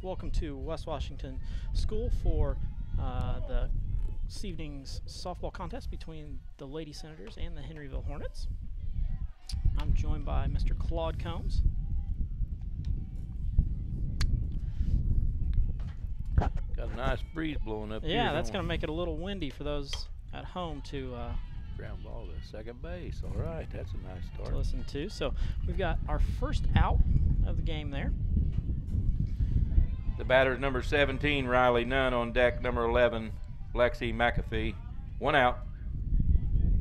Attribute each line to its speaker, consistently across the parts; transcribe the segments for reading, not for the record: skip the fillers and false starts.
Speaker 1: Welcome to West Washington School for this evening's softball contest between the Lady Senators and the Henryville Hornets. I'm joined by Mr. Claude Combs.
Speaker 2: Got a nice breeze blowing up here.
Speaker 1: Yeah, that's going to make it a little windy for those at home to
Speaker 2: ground ball to second base. All right, that's a nice start.
Speaker 1: to listen to. So we've got our first out of the game there.
Speaker 2: The batter is number 17, Riley Nunn. On deck, number 11, Lexi McAfee. One out.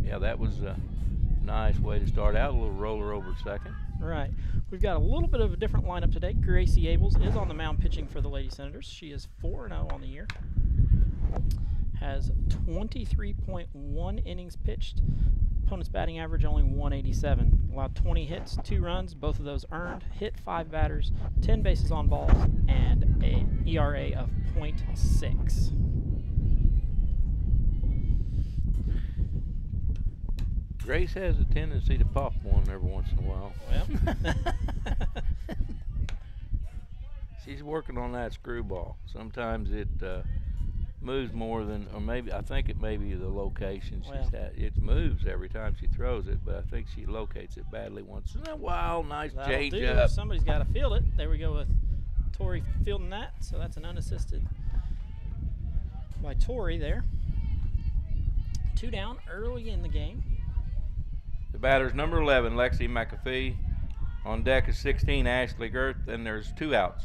Speaker 2: Yeah, that was a nice way to start out. A little roller over second.
Speaker 1: Right. We've got a little bit of a different lineup today. Gracie Abels is on the mound pitching for the Lady Senators. She is 4-0 on the year. Has 23.1 innings pitched. Opponent's batting average only 187. Allowed 20 hits, 2 runs, both of those earned. Hit 5 batters, 10 bases on balls, and an ERA of .6.
Speaker 2: Grace has a tendency to pop one every once in a while.
Speaker 1: Well,
Speaker 2: she's working on that screwball. Sometimes it moves more than, or maybe, I think it may be the location she's at. It moves every time she throws it, but I think she locates it badly once in a while. Nice change up.
Speaker 1: Somebody's got to field it. There we go with Tori fielding that. So that's an unassisted by Tori there. 2 down early in the game.
Speaker 2: The batter's number 11, Lexi McAfee. On deck is 16, Ashley Girth. Then there's 2 outs.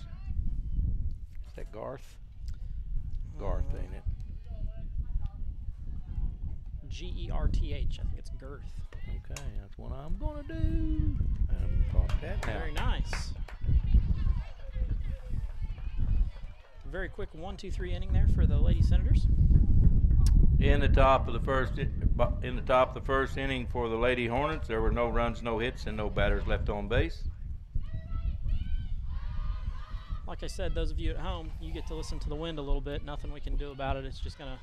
Speaker 2: Is that Garth? Garth, ain't it?
Speaker 1: G-E-R-T-H. I think it's Girth.
Speaker 2: Okay, that's what I'm going to do. Pop that now.
Speaker 1: Very nice. Very quick 1-2-3 inning there for the Lady Senators.
Speaker 2: In the top of the first inning for the Lady Hornets, there were no runs, no hits, and no batters left on base.
Speaker 1: Like I said, those of you at home, you get to listen to the wind a little bit. Nothing we can do about it. It's just going to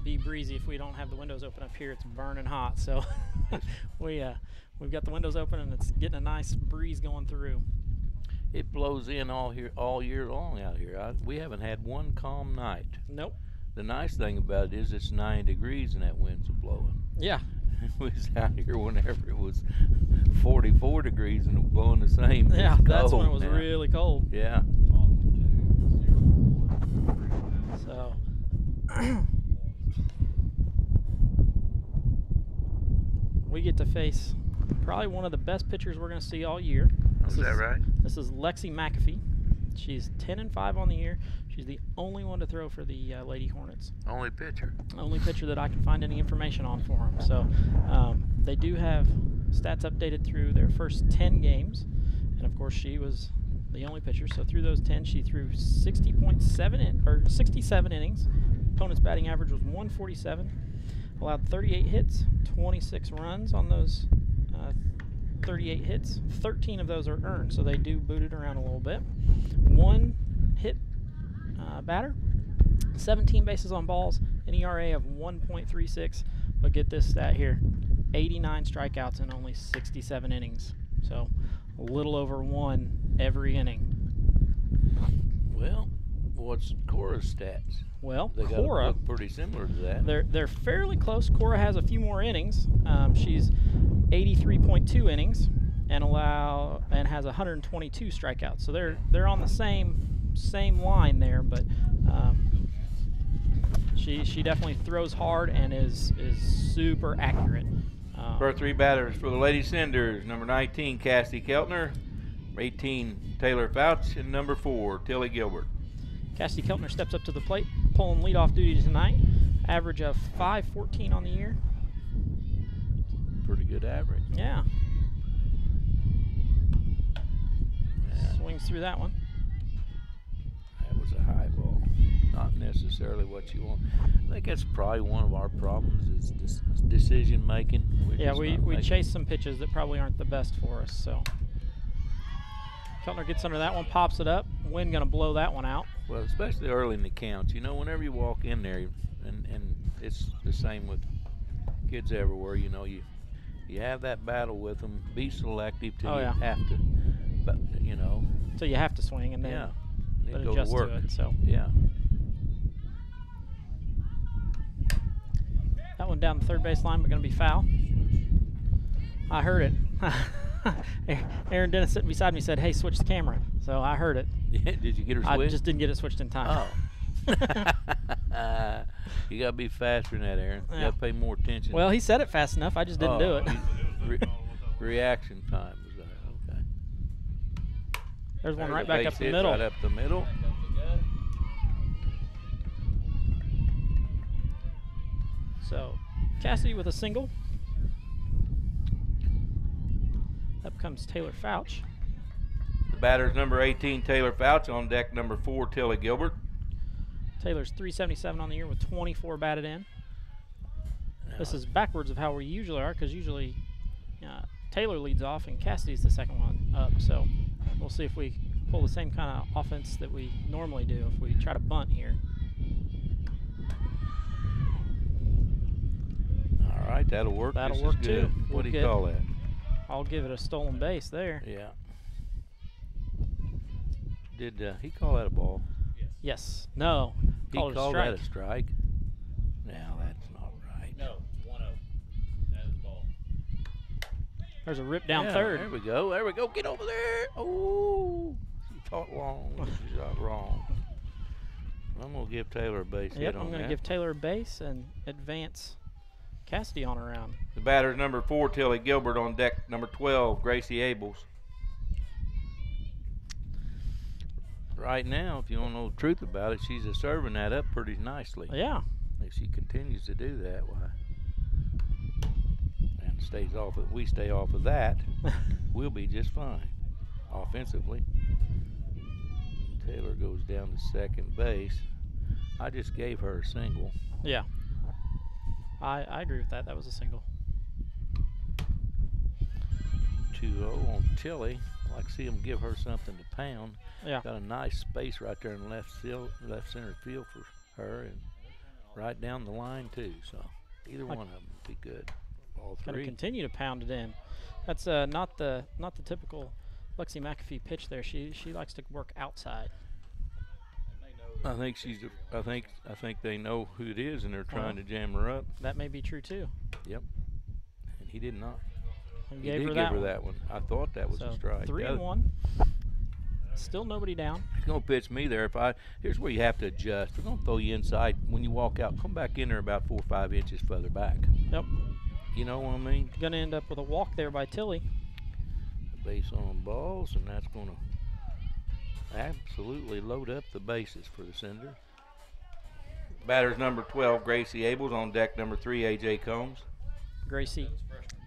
Speaker 1: be breezy if we don't have the windows open up here. It's burning hot, so we've got the windows open and it's getting a nice breeze going through.
Speaker 2: It blows in all year long out here. We haven't had one calm night.
Speaker 1: Nope.
Speaker 2: The nice thing about it is it's 9 degrees and that wind's blowing.
Speaker 1: Yeah.
Speaker 2: We was out here whenever it was 44 degrees and it was blowing the same.
Speaker 1: Yeah, that's when it was
Speaker 2: now.
Speaker 1: really cold.
Speaker 2: Yeah.
Speaker 1: So we get to face probably one of the best pitchers we're going to see all year.
Speaker 2: Is that right?
Speaker 1: This is Lexi McAfee. She's 10-5 on the year. She's the only one to throw for the Lady Hornets.
Speaker 2: Only pitcher.
Speaker 1: Only pitcher that I can find any information on for them. So they do have stats updated through their first 10 games. And, of course, she was the only pitcher. So through those 10, she threw 67 innings. Opponent's batting average was 147. Allowed 38 hits, 26 runs on those 38 hits. 13 of those are earned, so they do boot it around a little bit. 1 hit batter, 17 bases on balls, an ERA of 1.36. But get this stat here, 89 strikeouts in only 67 innings. So a little over 1 every inning.
Speaker 2: Well, what's Cora's stats?
Speaker 1: Well,
Speaker 2: they
Speaker 1: Cora
Speaker 2: look pretty similar to that.
Speaker 1: They're fairly close. Cora has a few more innings. She's 83.2 innings and has 122 strikeouts. So they're on the same line there, but she definitely throws hard and is super accurate.
Speaker 2: First 3 batters for the Lady Senators: number 19, Cassie Keltner, 18, Taylor Fouch, and number 4, Tilly Gilbert.
Speaker 1: Cassie Keltner steps up to the plate, pulling leadoff duty tonight. Average of .514 on the year.
Speaker 2: Pretty good average.
Speaker 1: Yeah. Swings through that one.
Speaker 2: That was a high ball. Not necessarily what you want. I think that's probably one of our problems is decision making.
Speaker 1: Yeah, we chase some pitches that probably aren't the best for us. So Keltner gets under that one, pops it up. Wind going to blow that one out.
Speaker 2: Well, especially early in the counts. You know, whenever you walk in there, and it's the same with kids everywhere. You know, you have that battle with them. Be selective till you have to. But you know.
Speaker 1: So you have to swing, and then
Speaker 2: didn't go
Speaker 1: adjust
Speaker 2: to work.
Speaker 1: to it. So
Speaker 2: Yeah.
Speaker 1: that one down the third base line, but going to be foul. I heard it. Aaron Dennis sitting beside me said, "Hey, switch the camera." So I heard it.
Speaker 2: Did you get her switched?
Speaker 1: I just didn't get it switched in time.
Speaker 2: Oh. You got to be faster than that, Aaron. You
Speaker 1: Yeah.
Speaker 2: got to pay more attention.
Speaker 1: Well, he said it fast enough. I just didn't do it.
Speaker 2: Reaction time was that. Okay.
Speaker 1: There's one right
Speaker 2: the
Speaker 1: back
Speaker 2: base
Speaker 1: up the
Speaker 2: hit
Speaker 1: middle.
Speaker 2: Right up the middle.
Speaker 1: So Cassidy with a single. Up comes Taylor Fouch.
Speaker 2: The batter's number 18, Taylor Fouch. On deck, number 4, Tilly Gilbert.
Speaker 1: Taylor's 377 on the year with 24 batted in. This is backwards of how we usually are, because usually Taylor leads off and Cassidy's the second one up. So we'll see if we pull the same kind of offense that we normally do if we try to bunt here.
Speaker 2: All right, that'll work.
Speaker 1: That'll
Speaker 2: This
Speaker 1: work
Speaker 2: is good.
Speaker 1: too.
Speaker 2: What do you call that?
Speaker 1: I'll give it a stolen base there.
Speaker 2: Yeah. Did he call that a ball?
Speaker 1: Yes. No.
Speaker 2: He called that a strike. Now that's not right.
Speaker 3: No, it's 1-0. That is the ball.
Speaker 1: There's a rip down
Speaker 2: Yeah,
Speaker 1: third.
Speaker 2: There we go. There we go. Get over there. Oh, she thought long. She shot wrong. I'm gonna give Taylor a base hit on
Speaker 1: I'm going to
Speaker 2: that.
Speaker 1: give Taylor a base and advance Cassidy on around.
Speaker 2: The batter's number 4, Tilly Gilbert. On deck, number 12, Gracie Abels. Right now, if you want to know the truth about it, she's serving that up pretty nicely.
Speaker 1: Yeah.
Speaker 2: If she continues to do that, why? And stays off it. We stay off of that. We'll be just fine offensively. Taylor goes down to second base. I just gave her a single.
Speaker 1: Yeah. I agree with that. That was a single.
Speaker 2: 2-0 on Tilly. I like to see them give her something to pound.
Speaker 1: Yeah.
Speaker 2: Got a nice space right there in left center field for her, and right down the line too. So either one of them would be good. All
Speaker 1: Going
Speaker 2: three.
Speaker 1: to continue to pound it in. That's not the typical Lexi McAfee pitch there. She likes to work outside.
Speaker 2: I think she's. I think they know who it is, and they're trying to jam her up.
Speaker 1: That may be true too.
Speaker 2: Yep. And he did not.
Speaker 1: He
Speaker 2: He
Speaker 1: gave
Speaker 2: did
Speaker 1: her
Speaker 2: give
Speaker 1: that
Speaker 2: her
Speaker 1: one.
Speaker 2: that one. I thought that was
Speaker 1: So
Speaker 2: a strike.
Speaker 1: 3-1. Still nobody down.
Speaker 2: He's gonna pitch me there. Here's where you have to adjust. They're gonna throw you inside when you walk out. Come back in there about 4 or 5 inches further back.
Speaker 1: Yep.
Speaker 2: You know what I mean?
Speaker 1: Going to end up with a walk there by Tilly.
Speaker 2: Base on balls, and that's gonna absolutely load up the bases for the Sender. Batter's number 12, Gracie Abels. On deck, number 3, AJ Combs.
Speaker 1: Gracie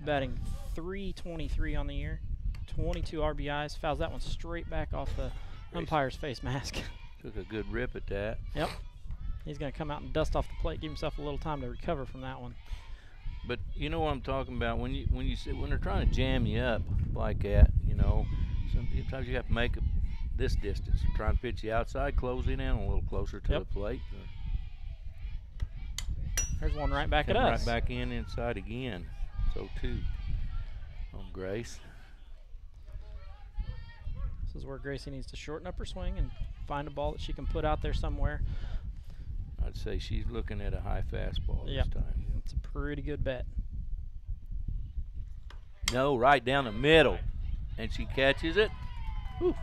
Speaker 1: batting .323 on the year. 22 RBIs. Fouls that one straight back off the umpire's face mask.
Speaker 2: Took a good rip at that.
Speaker 1: Yep. He's going to come out and dust off the plate, give himself a little time to recover from that one.
Speaker 2: But you know what I'm talking about when they're trying to jam you up like that. You know, sometimes you have to make this distance. Trying to pitch you outside, closing in a little closer to the plate.
Speaker 1: There's one right back at
Speaker 2: Come
Speaker 1: us.
Speaker 2: right back inside again. So 2 on Grace.
Speaker 1: This is where Gracie needs to shorten up her swing and find a ball that she can put out there somewhere.
Speaker 2: I'd say she's looking at a high fastball
Speaker 1: Yep.
Speaker 2: this time.
Speaker 1: It's a pretty good bet.
Speaker 2: No, right down the middle. And she catches it. Whew.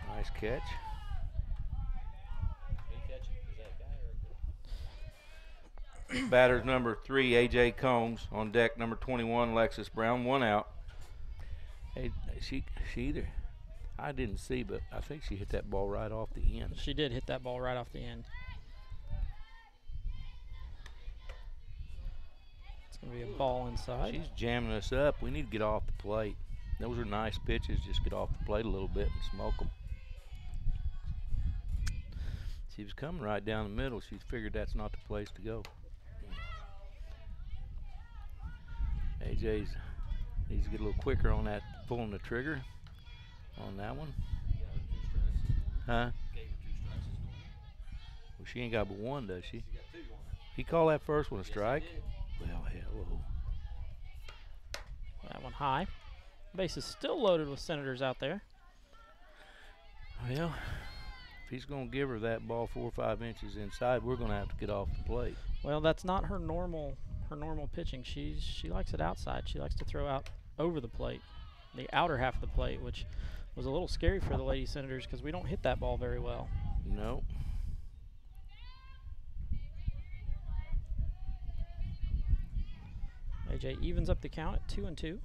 Speaker 2: Nice catch. Batter's number 3, AJ Combs. On deck, number 21, Lexus Brown. 1 out. Hey, she either, I didn't see, but I think she hit that ball right off the end.
Speaker 1: She did hit that ball right off the end. It's going to be a ball inside.
Speaker 2: She's jamming us up. We need to get off the plate. Those are nice pitches. Just get off the plate a little bit and smoke them. She was coming right down the middle. She figured that's not the place to go. AJ's needs to get a little quicker on that, pulling the trigger on that one. Huh? Well, she ain't got but 1, does she? He called that first one a strike? Well, hello.
Speaker 1: That one high. Base is still loaded with Senators out there.
Speaker 2: Well, he's going to give her that ball 4 or 5 inches inside, we're going to have to get off the plate.
Speaker 1: Well, that's not her normal pitching. She likes it outside. She likes to throw out over the plate, the outer half of the plate, which was a little scary for the Lady Senators because we don't hit that ball very well.
Speaker 2: No.
Speaker 1: AJ evens up the count at 2-2.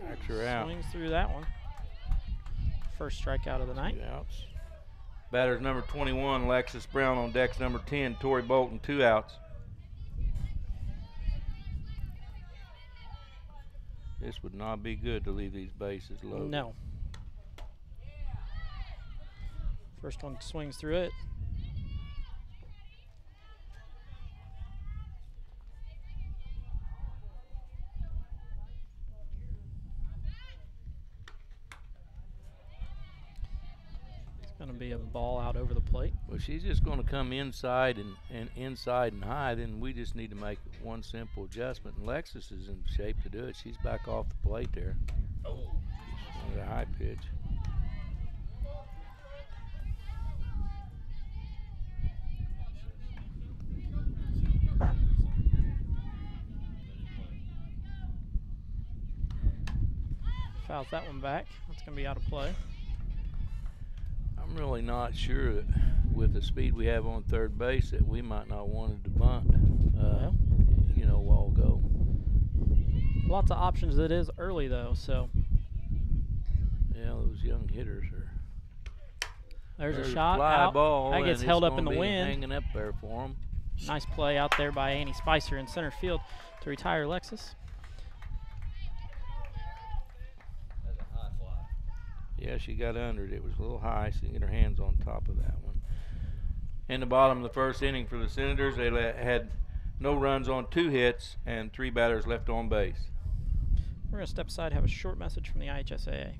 Speaker 2: Backs her out.
Speaker 1: Swings through that one. First strikeout of the night.
Speaker 2: 2 outs. Batters number 21, Alexis Brown, on decks number 10, Tori Bolton, 2 outs. This would not be good to leave these bases loaded.
Speaker 1: No. First one swings through it. Going to be a ball out over the plate.
Speaker 2: Well, she's just going to come inside and inside and high. Then we just need to make one simple adjustment. And Lexus is in shape to do it. She's back off the plate there.
Speaker 3: Oh.
Speaker 2: A high pitch.
Speaker 1: Fouls that one back. That's going to be out of play.
Speaker 2: I'm really not sure that with the speed we have on third base that we might not wanted to bunt, you know, a while ago.
Speaker 1: Lots of options. It is early though, so.
Speaker 2: Yeah, those young hitters are.
Speaker 1: There's a shot
Speaker 2: fly
Speaker 1: out.
Speaker 2: ball,
Speaker 1: That gets
Speaker 2: and
Speaker 1: held
Speaker 2: it's
Speaker 1: up in the
Speaker 2: gonna be
Speaker 1: wind.
Speaker 2: hanging up there for them.
Speaker 1: Nice play out there by Annie Spicer in center field to retire Lexus.
Speaker 3: That's a high fly.
Speaker 2: Yeah, she got under it. It was a little high, so you can get her hands on top of that one. In the bottom of the first inning for the Senators, they had no runs on 2 hits and 3 batters left on base.
Speaker 1: We're going to step aside, have a short message from the IHSAA.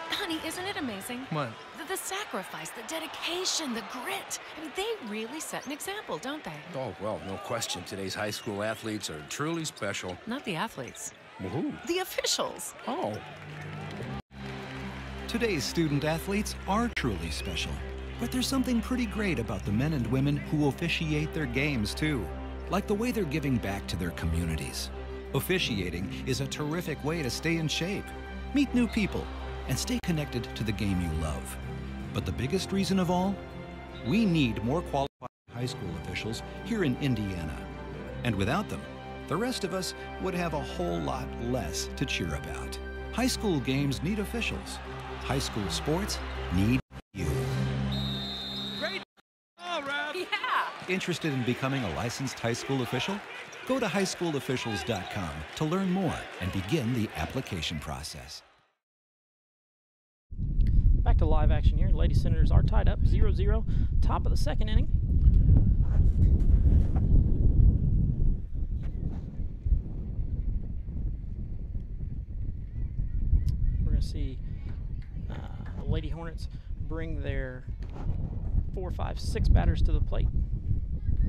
Speaker 4: Honey, isn't it amazing?
Speaker 5: What?
Speaker 4: The sacrifice, the dedication, the grit. I mean, they really set an example, don't they?
Speaker 5: Oh, well, no question. Today's high school athletes are truly special.
Speaker 4: Not the athletes.
Speaker 5: Well, who?
Speaker 4: The officials.
Speaker 5: Oh.
Speaker 6: Today's student athletes are truly special, but there's something pretty great about the men and women who officiate their games too, like the way they're giving back to their communities. Officiating is a terrific way to stay in shape, meet new people, and stay connected to the game you love. But the biggest reason of all? We need more qualified high school officials here in Indiana. And without them, the rest of us would have a whole lot less to cheer about. High school games need officials. High school sports need you.
Speaker 5: Great! All right.
Speaker 4: Yeah.
Speaker 6: Interested in becoming a licensed high school official? Go to highschoolofficials.com to learn more and begin the application process.
Speaker 1: Back to live action here. Lady Senators are tied up 0-0. Top of the second inning. We're going to see the Lady Hornets bring their 4, 5, 6 batters to the plate.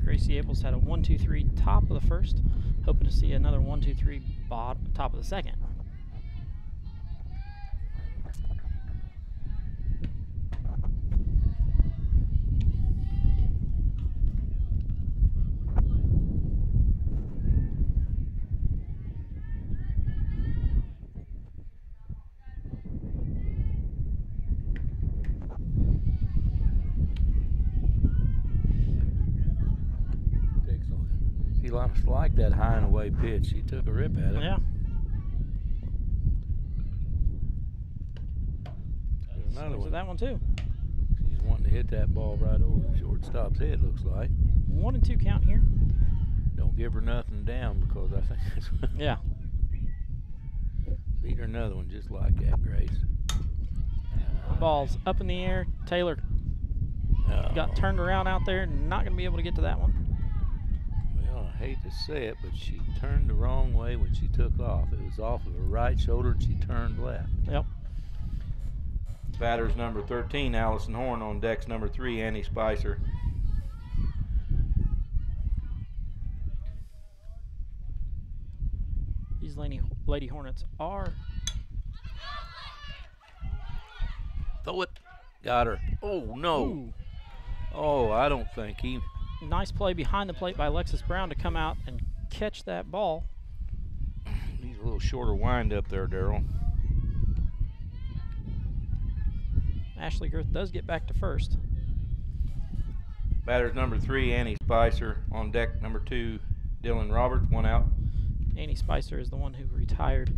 Speaker 1: Gracie Abels had a 1-2-3 top of the first. Hoping to see another 1-2-3 top of the second.
Speaker 2: He liked that high and away pitch. He took a rip at it.
Speaker 1: Yeah.
Speaker 2: There's another
Speaker 1: Swings
Speaker 2: one.
Speaker 1: at that one too.
Speaker 2: She's wanting to hit that ball right over the shortstop's head, looks like.
Speaker 1: 1-2 count here.
Speaker 2: Don't give her nothing down because I think that's what.
Speaker 1: Yeah.
Speaker 2: Beat her another one just like that, Grace.
Speaker 1: Ball's up in the air. Taylor got
Speaker 2: Oh.
Speaker 1: turned around out there. Not going to be able to get to that one.
Speaker 2: Well, I hate to say it, but she turned the wrong way when she took off. It was off of her right shoulder and she turned left.
Speaker 1: Yep.
Speaker 2: Batters number 13, Allison Horn. On decks number 3, Annie Spicer.
Speaker 1: These Lady Hornets are
Speaker 2: Throw it. Got her. Oh, no.
Speaker 1: Ooh.
Speaker 2: Oh, I don't think he...
Speaker 1: Nice play behind the plate by Alexis Brown to come out and catch that ball.
Speaker 2: He's a little shorter wind up there, Darrell.
Speaker 1: Ashley Girth does get back to first.
Speaker 2: Batters number 3, Annie Spicer. On deck number 2, Dylan Roberts. 1 out.
Speaker 1: Annie Spicer is the one who retired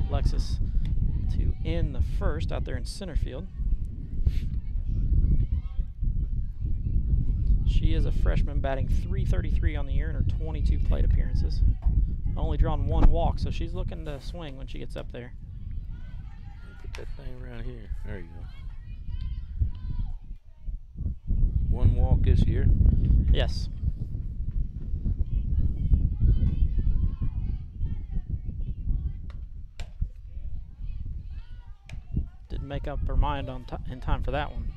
Speaker 1: Alexis to end the first out there in center field. She is a freshman, batting .333 on the year in her 22 plate appearances. Only drawn 1 walk, so she's looking to swing when she gets up there.
Speaker 2: Put that thing around here. There you go. 1 walk this year.
Speaker 1: Yes. Didn't make up her mind in time for that one.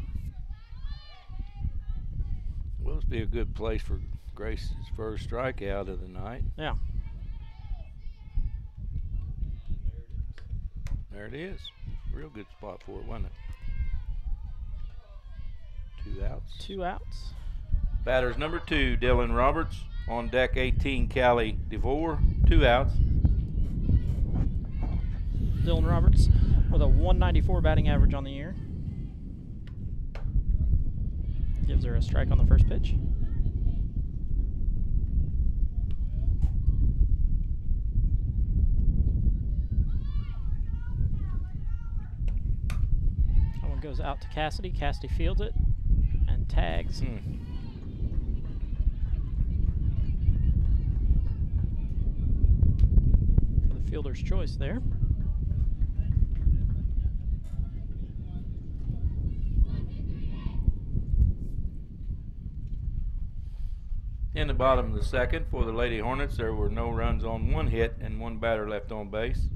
Speaker 2: Well, this be a good place for Grace's first strikeout of the night.
Speaker 1: Yeah.
Speaker 2: There it is. Real good spot for it, wasn't it? 2 outs.
Speaker 1: 2 outs.
Speaker 2: Batters number 2, Dylan Roberts. On deck 18, Callie DeVore. 2 outs.
Speaker 1: Dylan Roberts with a 194 batting average on the year. Gives her a strike on the first pitch. That one goes out to Cassidy. Cassidy fields it and tags. For the fielder's choice there.
Speaker 2: In the bottom of the second, for the Lady Hornets, there were no runs on 1 hit and 1 batter left on base.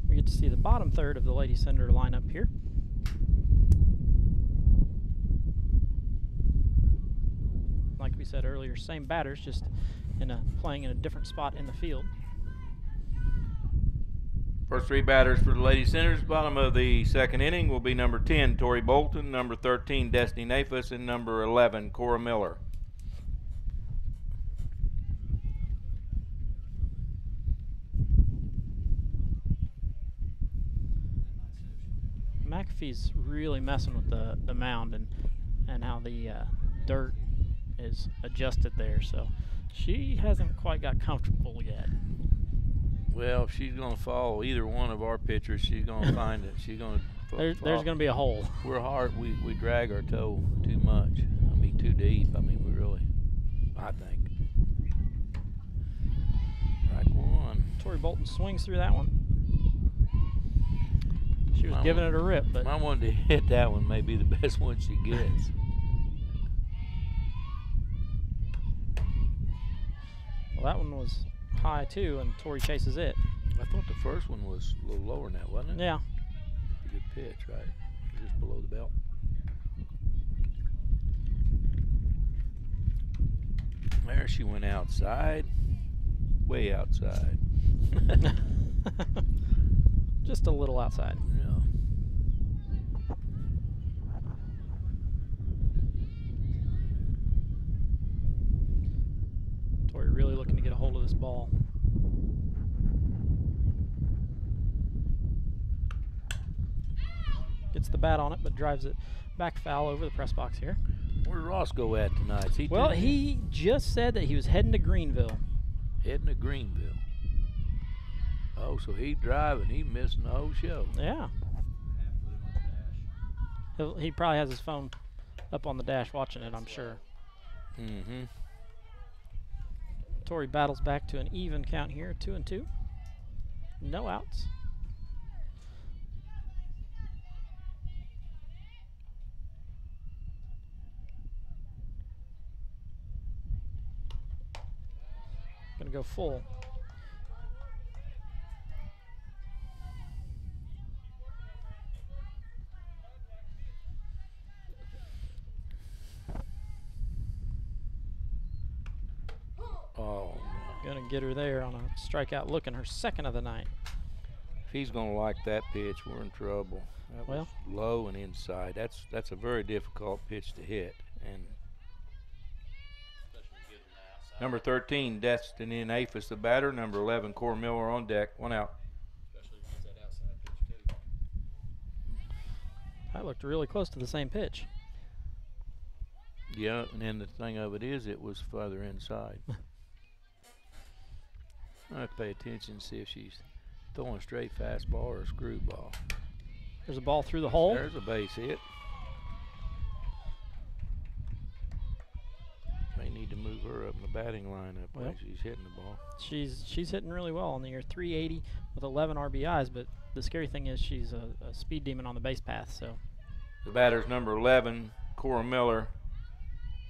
Speaker 1: We get to see the bottom third of the Lady Senator lineup here. Like we said earlier, same batters, just playing in a different spot in the field.
Speaker 2: First 3 batters for the Lady Senators. Bottom of the second inning will be number 10, Tori Bolton, number 13, Destiny Nafis, and number 11, Cora Miller.
Speaker 1: McAfee's really messing with the mound and how the dirt is adjusted there, so she hasn't quite got comfortable yet.
Speaker 2: Well, if she's going to follow either one of our pitchers, she's going to find it. She's going to.
Speaker 1: There's going to be a hole.
Speaker 2: We're hard. We drag our toe too much. I mean, too deep. I mean, we really. I think. Strike 1.
Speaker 1: Tori Bolton swings through that one. She was giving it a rip, but
Speaker 2: I wanted to hit that one. May be the best one she gets.
Speaker 1: Well, that one was high too, and Tori chases it.
Speaker 2: I thought the first one was a little lower than that, wasn't it?
Speaker 1: Yeah.
Speaker 2: Good pitch, right? Just below the belt. There she went outside. Way outside.
Speaker 1: Just a little outside.
Speaker 2: Yeah.
Speaker 1: Tori really looking to get a hold of this ball. Gets the bat on it, but drives it back foul over the press box here.
Speaker 2: Where's Roscoe at tonight? Is he
Speaker 1: Well, he just said that he was heading to Greenville.
Speaker 2: heading to Greenville. Oh, so he's driving. He's missing the whole show.
Speaker 1: Yeah. He probably has his phone up on the dash watching it, I'm sure.
Speaker 2: Mm-hmm.
Speaker 1: Tori battles back to an even count here, 2-2. No outs. Gonna go full.
Speaker 2: Oh, no.
Speaker 1: Gonna get her there on a strikeout looking, her second of the night.
Speaker 2: If he's gonna like that pitch, we're in trouble. That was low and inside. That's a very difficult pitch to hit. And number 13, Destiny and Aphis, the batter. Number 11, Cora Miller on deck. 1 out.
Speaker 1: That looked really close to the same pitch.
Speaker 2: Yeah, and then the thing of it is, it was further inside. I have to pay attention and see if she's throwing a straight fastball or a screwball.
Speaker 1: There's a ball through the hole.
Speaker 2: There's a base hit. May need to move her up in the batting lineup when she's hitting the ball.
Speaker 1: She's hitting really well on the year, 380 with 11 RBIs, but the scary thing is she's a speed demon on the base path. So
Speaker 2: the batter's number 11, Cora Miller.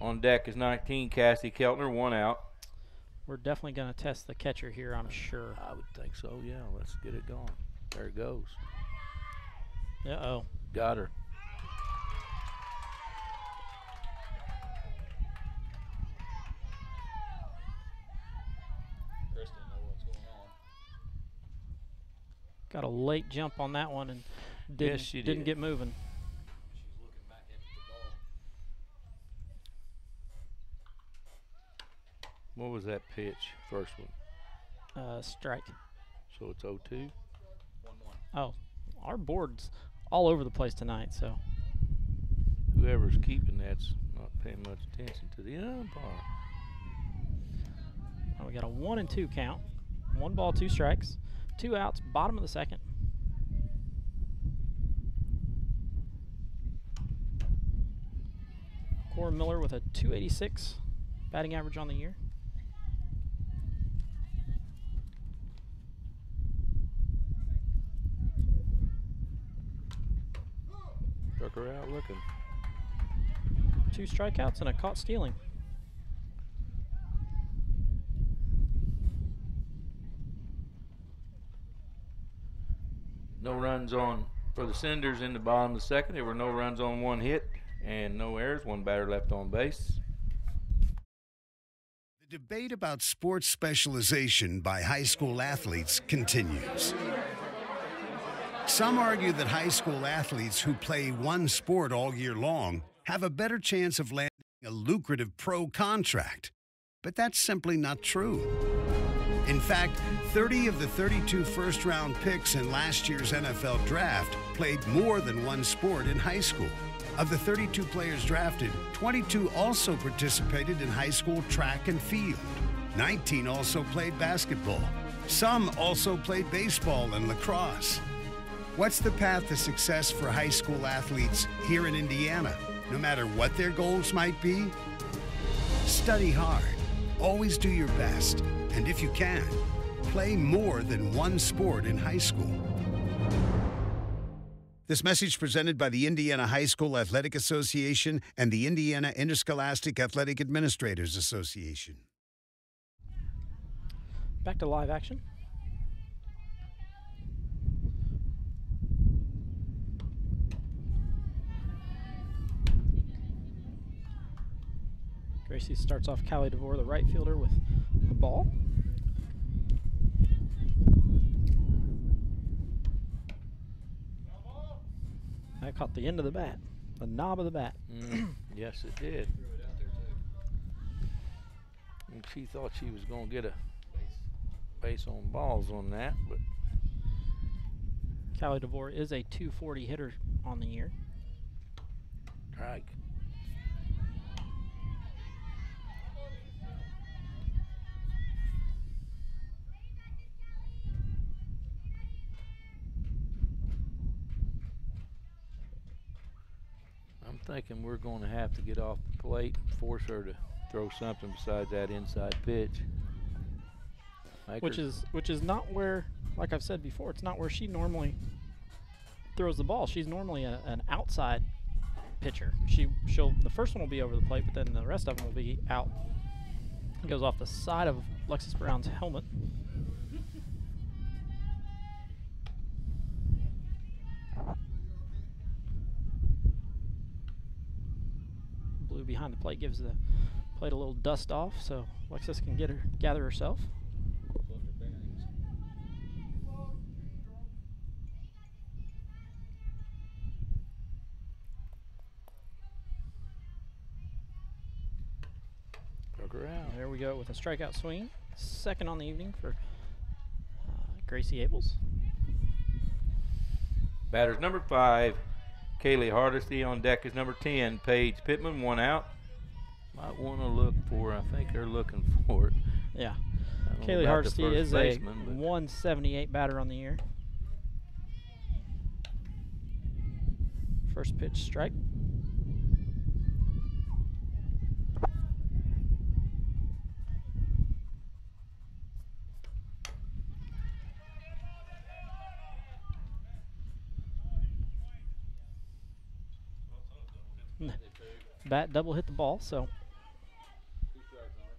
Speaker 2: On deck is 19, Cassie Keltner. 1 out.
Speaker 1: We're definitely going to test the catcher here, I'm sure.
Speaker 2: I would think so, yeah. Let's get it going. There it goes.
Speaker 1: Uh-oh.
Speaker 2: Got her.
Speaker 3: Kristen knows what's going on.
Speaker 1: Got a late jump on that one and didn't get moving.
Speaker 3: She's looking back at the ball.
Speaker 2: What was that pitch? First one.
Speaker 1: Strike.
Speaker 2: So it's 0-2.
Speaker 3: 1-1.
Speaker 1: Oh, our board's all over the place tonight, so.
Speaker 2: Whoever's keeping that's not paying much attention to the umpire.
Speaker 1: Oh, we got a 1-2 count. 1 ball, 2 strikes. 2 outs, bottom of the second. Cora Miller with a 286 batting average on the year.
Speaker 2: Took her out looking.
Speaker 1: 2 strikeouts and a caught stealing.
Speaker 2: No runs on for the Cinders in the bottom of the second. There were no runs on 1 hit and no errors. 1 batter left on base.
Speaker 7: The debate about sports specialization by high school athletes continues. Some argue that high school athletes who play one sport all year long have a better chance of landing a lucrative pro contract. But that's simply not true. In fact, 30 of the 32 first-round picks in last year's NFL draft played more than one sport in high school. Of the 32 players drafted, 22 also participated in high school track and field. 19 also played basketball. Some also played baseball and lacrosse. What's the path to success for high school athletes here in Indiana, no matter what their goals might be? Study hard, always do your best, and if you can, play more than one sport in high school. This message presented by the Indiana High School Athletic Association and the Indiana Interscholastic Athletic Administrators Association.
Speaker 1: Back to live action. Gracie starts off Callie DeVore, the right fielder, with a ball. That caught the end of the bat, the knob of the bat.
Speaker 2: Yes, it did. And she thought she was going to get a base on balls on that, but
Speaker 1: Callie DeVore is a 240 hitter on the year.
Speaker 2: strike. I'm thinking we're going to have to get off the plate and force her to throw something besides that inside pitch.
Speaker 1: Which is not where, like I've said before, it's not where she normally throws the ball. She's normally an outside pitcher. The first one will be over the plate, but then the rest of them will be out. It goes off the side of Lexus Brown's helmet. Blue behind the plate gives the plate a little dust off, so Lexus can gather herself. There we go with a strikeout swing. Second on the evening for Gracie Abels.
Speaker 2: Batters number 5, Kaylee Hardesty. On deck is number 10, Paige Pittman. 1 out. Might want to look for, I think they're looking for it.
Speaker 1: Yeah.
Speaker 2: I don't know
Speaker 1: Kaylee
Speaker 2: about
Speaker 1: Hardesty
Speaker 2: the first
Speaker 1: is
Speaker 2: baseman,
Speaker 1: a
Speaker 2: but
Speaker 1: 178 batter on the year. First pitch strike. Bat double hit the ball, so
Speaker 3: 2 strikes on it.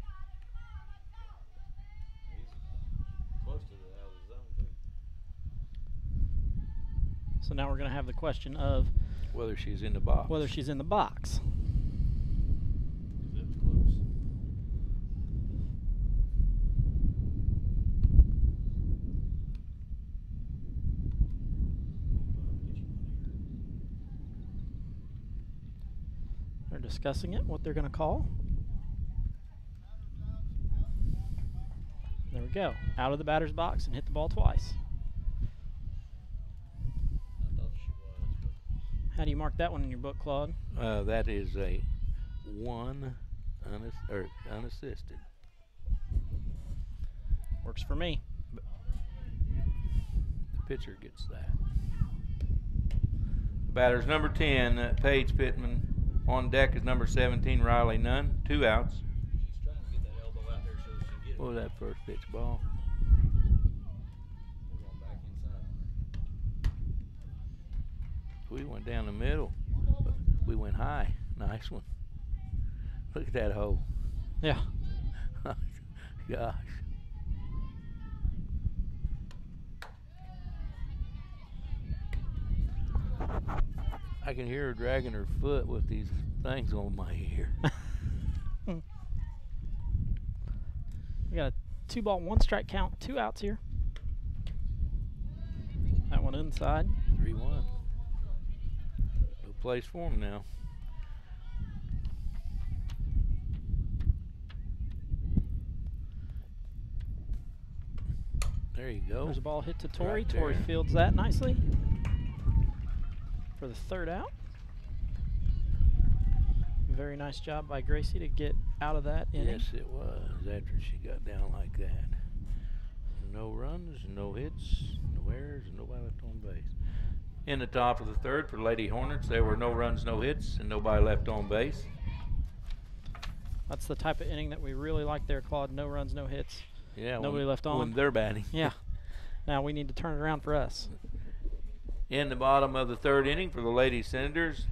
Speaker 3: He's close to the out of the zone too.
Speaker 1: now we're going to have the question of
Speaker 2: whether she's in the box.
Speaker 1: whether she's in the box.
Speaker 3: That's close.
Speaker 1: They're discussing it, what they're going to call. There we go. Out of the batter's box and hit the ball twice.
Speaker 3: I thought she was, but
Speaker 1: How do you mark that one in your book, Claude?
Speaker 2: That is a 1 unassisted.
Speaker 1: Works for me.
Speaker 2: The pitcher gets that. The batter's number 10, Paige Pittman. On deck is number 17, Riley Nunn. 2 outs.
Speaker 3: she's trying to get that elbow out there so she can get it.
Speaker 2: What was that first pitch ball?
Speaker 3: We're going back inside on her.
Speaker 2: We went down the middle, but we went high. Nice one. Look at that hole.
Speaker 1: Yeah.
Speaker 2: Gosh. I can hear her dragging her foot with these things on my ear.
Speaker 1: We got a 2-ball, 1-strike count, 2 outs here. That one inside.
Speaker 2: 3-1. No place for him now. There you go.
Speaker 1: There's a ball hit to Tori.
Speaker 2: Right
Speaker 1: Tori
Speaker 2: there.
Speaker 1: fields that nicely for the 3rd out. Very nice job by Gracie to get out of that inning.
Speaker 2: Yes, it was after she got down like that. No runs, no hits, no errors, and nobody left on base. In the top of the 3rd for Lady Hornets, there were no runs, no hits, and nobody left on base.
Speaker 1: That's the type of inning that we really like there, Claude. No runs, no hits.
Speaker 2: Yeah,
Speaker 1: Nobody left on.
Speaker 2: when they're batting.
Speaker 1: Yeah. Now we need to turn it around for us.
Speaker 2: In the bottom of the 3rd inning for the Lady Senators,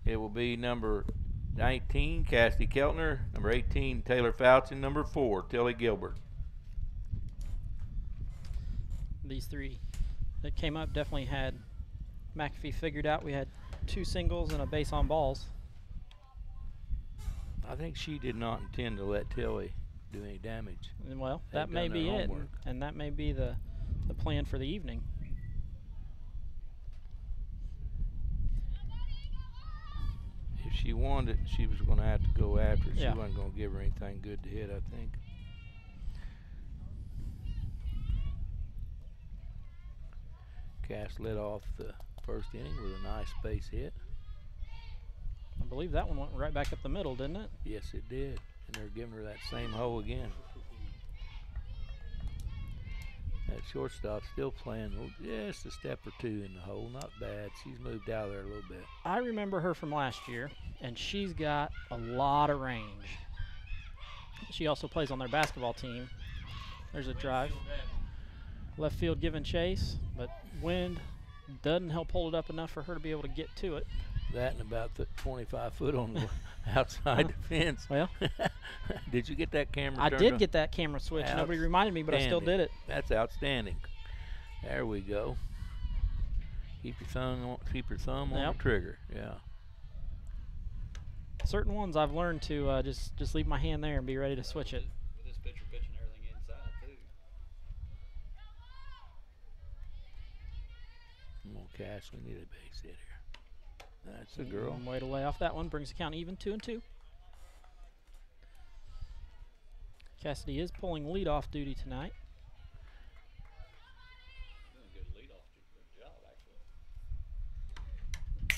Speaker 2: it will be number 19, Cassidy Keltner, number 18, Taylor Fouts, and number 4, Tilly Gilbert.
Speaker 1: These 3 that came up definitely had McAfee figured out. We had 2 singles and a base on balls.
Speaker 2: I think she did not intend to let Tilly do any damage.
Speaker 1: And well,
Speaker 2: They've
Speaker 1: that may
Speaker 2: done
Speaker 1: be
Speaker 2: their
Speaker 1: it,
Speaker 2: homework.
Speaker 1: and that may be the plan for the evening.
Speaker 2: If she wanted it, she was going to have to go after it.
Speaker 1: Yeah.
Speaker 2: She wasn't going to give her anything good to hit, I think. Cass led off the 1st inning with a nice base hit.
Speaker 1: I believe that one went right back up the middle, didn't it?
Speaker 2: Yes, it did. And they're giving her that same hole again. That shortstop still playing just a step or 2 in the hole. Not bad. She's moved out of there a little bit.
Speaker 1: I remember her from last year, and she's got a lot of range. She also plays on their basketball team. There's a drive. Left field giving chase, but wind doesn't help hold it up enough for her to be able to get to it.
Speaker 2: That and about the 25 foot on the outside the fence.
Speaker 1: Well,
Speaker 2: did you get that camera
Speaker 1: I
Speaker 2: turned
Speaker 1: did
Speaker 2: on?
Speaker 1: get that camera switch. Nobody reminded me, but I still
Speaker 2: Outstanding.
Speaker 1: did it.
Speaker 2: That's outstanding. There we go. Keep your thumb on
Speaker 1: Yep.
Speaker 2: the trigger. Yeah.
Speaker 1: Certain ones I've learned to just leave my hand there and be ready to switch it.
Speaker 3: With this pitcher pitching everything inside too.
Speaker 2: Come on, Cass. We need a base hit here. That's the girl.
Speaker 1: Way to lay off that one. Brings the count even, 2-2. Cassidy is pulling leadoff duty tonight.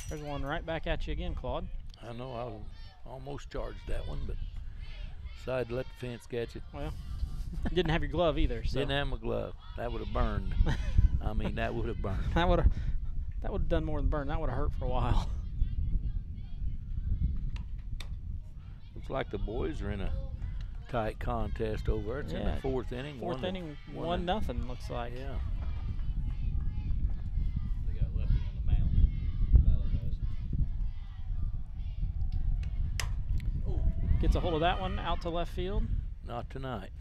Speaker 1: There's one right back at you again, Claude.
Speaker 2: I know, I almost charged that one, but decided to let the fence catch it.
Speaker 1: Well, you didn't have your glove either. So.
Speaker 2: Didn't have my glove. That would have burned. I mean, that would have burned.
Speaker 1: That would have done more than burn. That would have hurt for a while.
Speaker 2: Looks like the boys are in a tight contest over. It's in the fourth inning.
Speaker 1: Fourth inning, 1-0 looks like.
Speaker 2: Yeah.
Speaker 3: They got lefty on the mound. Valor does.
Speaker 1: Gets a hold of that one out to left field.
Speaker 2: Not tonight.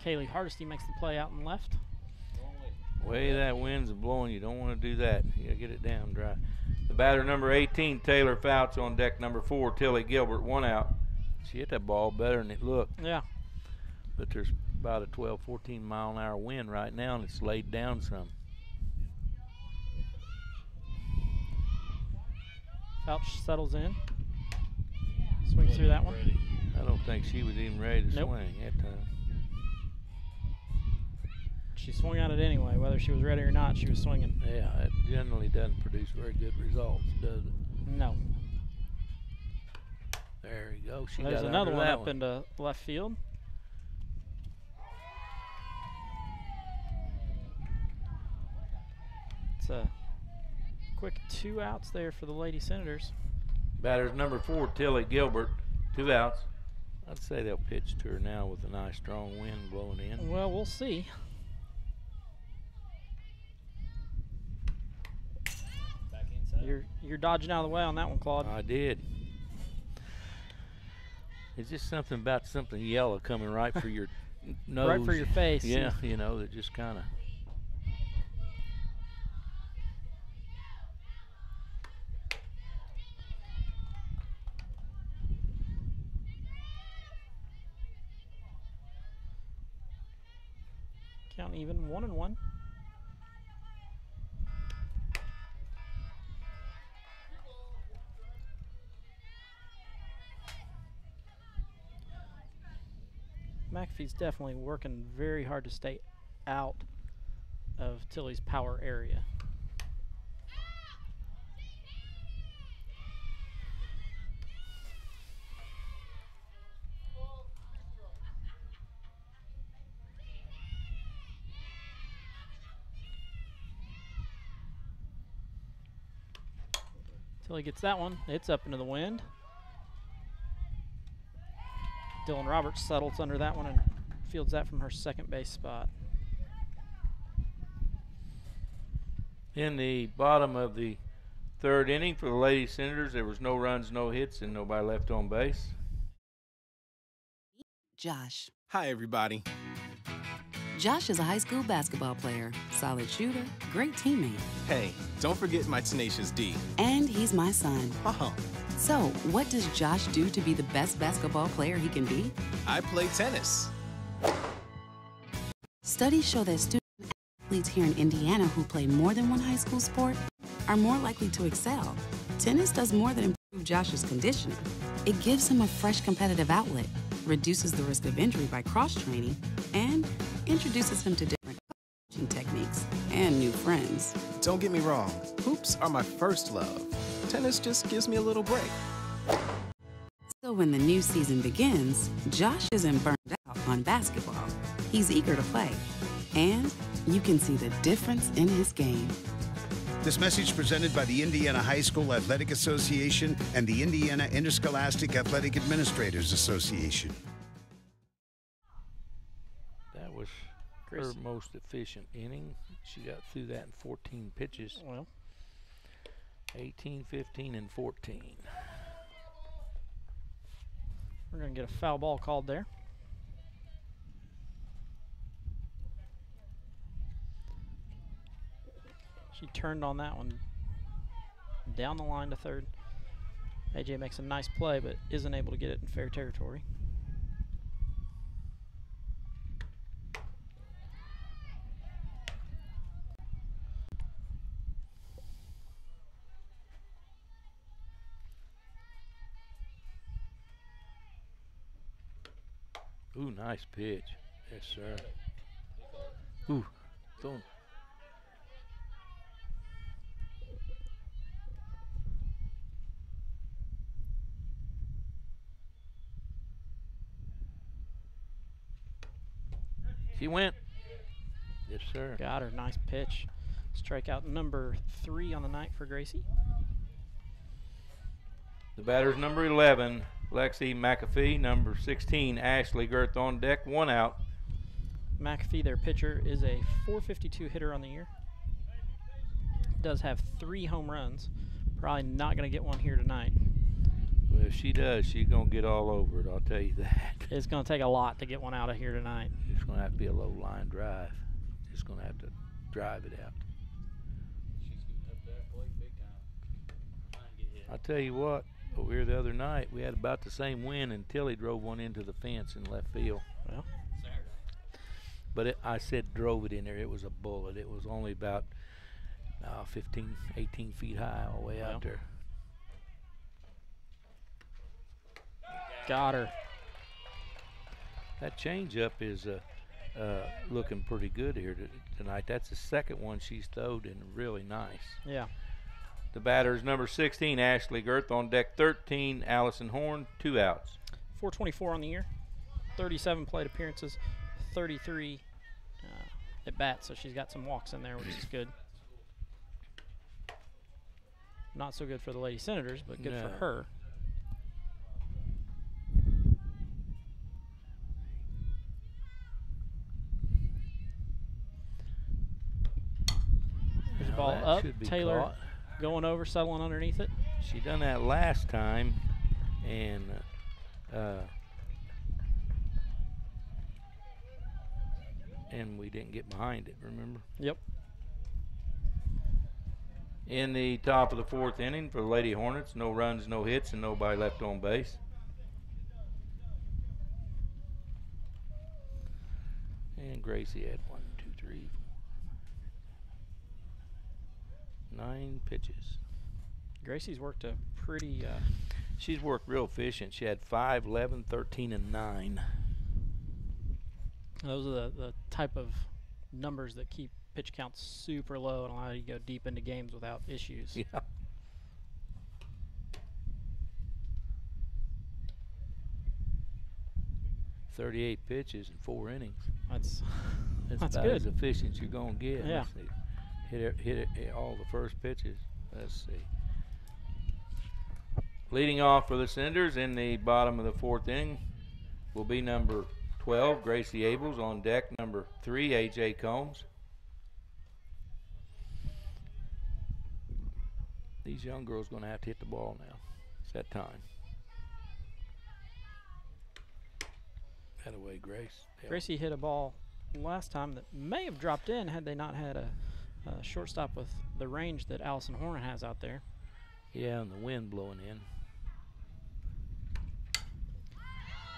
Speaker 1: Kaylee Hardesty makes the play out and left.
Speaker 2: Way that wind's blowing, you don't want to do that. You gotta get it down dry. The batter number 18, Taylor Fouts, on deck number 4, Tilly Gilbert, 1 out. She hit that ball better than it looked.
Speaker 1: Yeah.
Speaker 2: But there's about a 12, 14 mile an hour wind right now, and it's laid down some.
Speaker 1: Fouts settles in. Swings through that one.
Speaker 2: I don't think she was even ready to
Speaker 1: Nope.
Speaker 2: swing that time.
Speaker 1: She swung at it anyway, whether she was ready or not. She was swinging.
Speaker 2: Yeah, it generally doesn't produce very good results, does it?
Speaker 1: No.
Speaker 2: There you go. She
Speaker 1: There's
Speaker 2: got
Speaker 1: another
Speaker 2: under
Speaker 1: one
Speaker 2: that
Speaker 1: up into left field. It's a quick 2 outs there for the Lady Senators.
Speaker 2: Batter's number 4, Tilly Gilbert, 2 outs. I'd say they'll pitch to her now with a nice strong wind blowing in.
Speaker 1: Well, we'll see.
Speaker 3: Back inside.
Speaker 1: You're dodging out of the way on that one, Claude.
Speaker 2: I did. It's just something about something yellow coming right for your nose.
Speaker 1: Right for your face.
Speaker 2: Yeah, you know, that just kind of.
Speaker 1: Count even, 1-1. McAfee's definitely working very hard to stay out of Tilly's power area. Tilly gets that one. It's up into the wind. Dylan Roberts settles under that one and fields that from her second base spot.
Speaker 2: In the bottom of the third inning for the Lady Senators, there was no runs, no hits, and nobody left on base.
Speaker 8: Josh.
Speaker 9: Hi, everybody.
Speaker 8: Josh is a high school basketball player, solid shooter, great teammate.
Speaker 9: Hey, don't forget my tenacious D.
Speaker 8: And he's my son.
Speaker 9: Oh.
Speaker 8: So, what does Josh do to be the best basketball player he can be?
Speaker 9: I play tennis.
Speaker 8: Studies show that student athletes here in Indiana who play more than one high school sport are more likely to excel. Tennis does more than improve Josh's conditioning. It gives him a fresh competitive outlet, reduces the risk of injury by cross-training, and introduces him to different coaching techniques and new friends.
Speaker 9: Don't get me wrong, hoops are my first love. Tennis just gives me a little break.
Speaker 8: So when the new season begins, Josh isn't burned out on basketball. He's eager to play, and you can see the difference in his game.
Speaker 7: This message presented by the Indiana High School Athletic Association and the Indiana Interscholastic Athletic Administrators Association.
Speaker 2: That was her most efficient inning. She got through that in 14 pitches.
Speaker 1: Well,
Speaker 2: 18, 15, and 14.
Speaker 1: we're going to get a foul ball called there. She turned on that one down the line to third. AJ makes a nice play, but isn't able to get it in fair territory.
Speaker 2: Ooh, nice pitch. Yes, sir. Ooh, don't. She went. Yes, sir.
Speaker 1: Got her. Nice pitch. Strikeout number 3 on the night for Gracie.
Speaker 2: The batter's number 11, Lexi McAfee. Number 16, Ashley Girth on deck. 1 out.
Speaker 1: McAfee, their pitcher, is a .452 hitter on the year. Does have 3 home runs. Probably not going to get one here tonight.
Speaker 2: Well, if she does, she's going to get all over it, I'll tell you that.
Speaker 1: It's going to take a lot to get one out of here tonight.
Speaker 2: It's going to have to be a low line drive. Just going to have to drive it out.
Speaker 3: She's getting up that plate big time. Trying to get hit.
Speaker 2: I'll tell you what, over here the other night, we had about the same wind until he drove one into the fence in left field.
Speaker 1: Well,
Speaker 3: Saturday.
Speaker 2: But I said drove it in there. It was a bullet. It was only about 15, 18 feet high all the way out there.
Speaker 1: Got her.
Speaker 2: That changeup is looking pretty good here tonight. That's the second one she's throwed and really nice.
Speaker 1: Yeah.
Speaker 2: The batter's number 16, Ashley Girth. On deck 13, Allison Horn. 2 outs.
Speaker 1: .424 on the year. 37 plate appearances. 33 at bat, so she's got some walks in there, which is good. Not so good for the Lady Senators, but good for her. There's a ball up. Taylor going over, settling underneath it.
Speaker 2: She done that last time, and we didn't get behind it, remember?
Speaker 1: Yep.
Speaker 2: In the top of the 4th inning for the Lady Hornets, no runs, no hits, and nobody left on base. And Gracie had 1, 2, 3, 4, 9 pitches.
Speaker 1: Gracie's worked a pretty...
Speaker 2: She's worked real efficient. She had 5, 11, 13, and 9.
Speaker 1: Those are the type of numbers that keep pitch counts super low and allow you to go deep into games without issues.
Speaker 2: Yeah. .38 pitches in 4 innings.
Speaker 1: That's
Speaker 2: about
Speaker 1: good.
Speaker 2: As efficient as you're gonna get.
Speaker 1: Yeah.
Speaker 2: Hit it all the first pitches. Let's see. Leading off for the Senators in the bottom of the 4th inning will be number 12, Gracie Abels. On deck, number 3, A.J. Combs. These young girls are going to have to hit the ball now. It's that time. That away, Grace. Yeah.
Speaker 1: Gracie hit a ball last time that may have dropped in had they not had a shortstop with the range that Allison Horn has out there.
Speaker 2: Yeah, and the wind blowing in.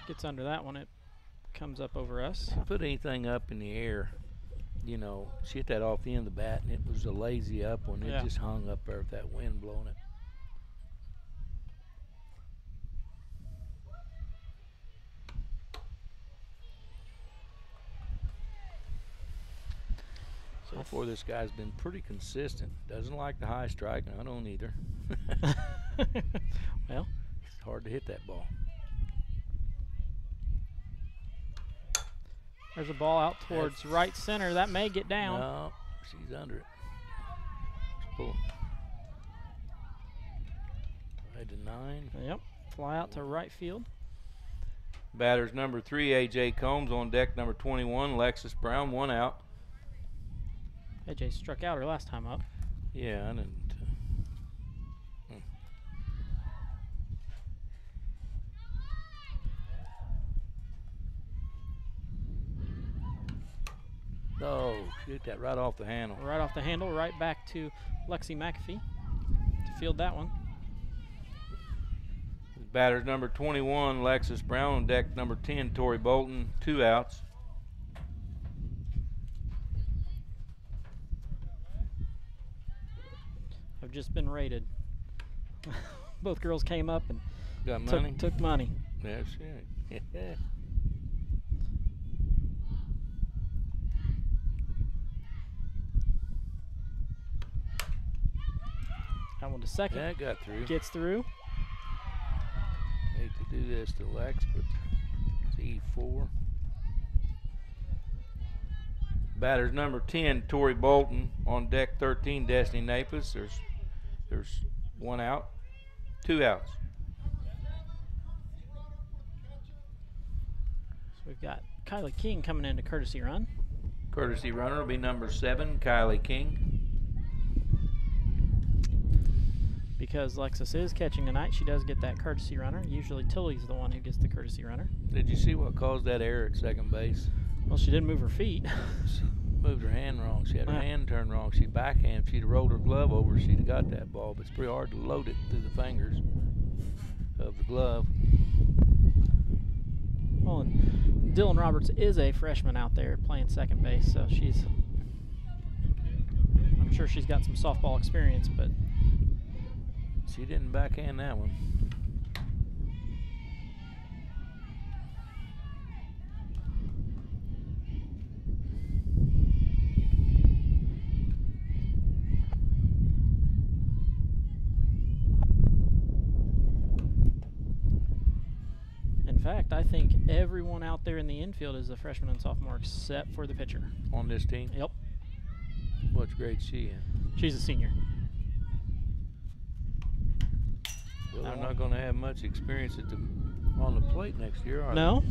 Speaker 1: Gets under that one. It comes up over us.
Speaker 2: Put anything up in the air, you know, she hit that off the end of the bat, and it was a lazy up one. It just hung up there with that wind blowing it. So far, this guy's been pretty consistent. Doesn't like the high strike, and I don't either.
Speaker 1: Well,
Speaker 2: it's hard to hit that ball.
Speaker 1: There's a ball out towards right center. That may get down.
Speaker 2: No, she's under it. Let's pull. Right to 9.
Speaker 1: Yep. Fly out to right field.
Speaker 2: Batters number 3, A.J. Combs. On deck, number 21, Lexus Brown. 1 out.
Speaker 1: AJ struck out her last time up.
Speaker 2: Yeah, I didn't. Oh, shoot that right off the handle.
Speaker 1: Right off the handle, right back to Lexi McAfee to field that one.
Speaker 2: Batters number 21, Lexus Brown. On deck, number 10, Tori Bolton. 2 outs.
Speaker 1: I've just been rated. Both girls came up and
Speaker 2: got money.
Speaker 1: Took money.
Speaker 2: That's right.
Speaker 1: Going to second.
Speaker 2: That got through.
Speaker 1: Gets through.
Speaker 2: Hate to do this to Lex, but it's E4. Batters number 10, Tori Bolton. On deck 13, Destiny Naples. There's 1 out, 2 outs.
Speaker 1: So we've got Kylie King coming into courtesy run.
Speaker 2: Courtesy runner will be number 7, Kylie King.
Speaker 1: Because Lexus is catching tonight, she does get that courtesy runner. Usually Tilly's the one who gets the courtesy runner.
Speaker 2: Did you see what caused that error at second base?
Speaker 1: Well, she didn't move her feet.
Speaker 2: She moved her hand wrong. She had her hand turned wrong. She backhand. If she'd have rolled her glove over, she'd have got that ball. But it's pretty hard to load it through the fingers of the glove.
Speaker 1: Well, and Dylan Roberts is a freshman out there playing second base, so I'm sure she's got some softball experience, but
Speaker 2: she didn't backhand that one.
Speaker 1: in fact, I think everyone out there in the infield is a freshman and sophomore except for the pitcher.
Speaker 2: On this team?
Speaker 1: Yep.
Speaker 2: What grade is she in?
Speaker 1: She's a senior.
Speaker 2: Well, they're not going to have much experience on the plate next year, are
Speaker 1: No.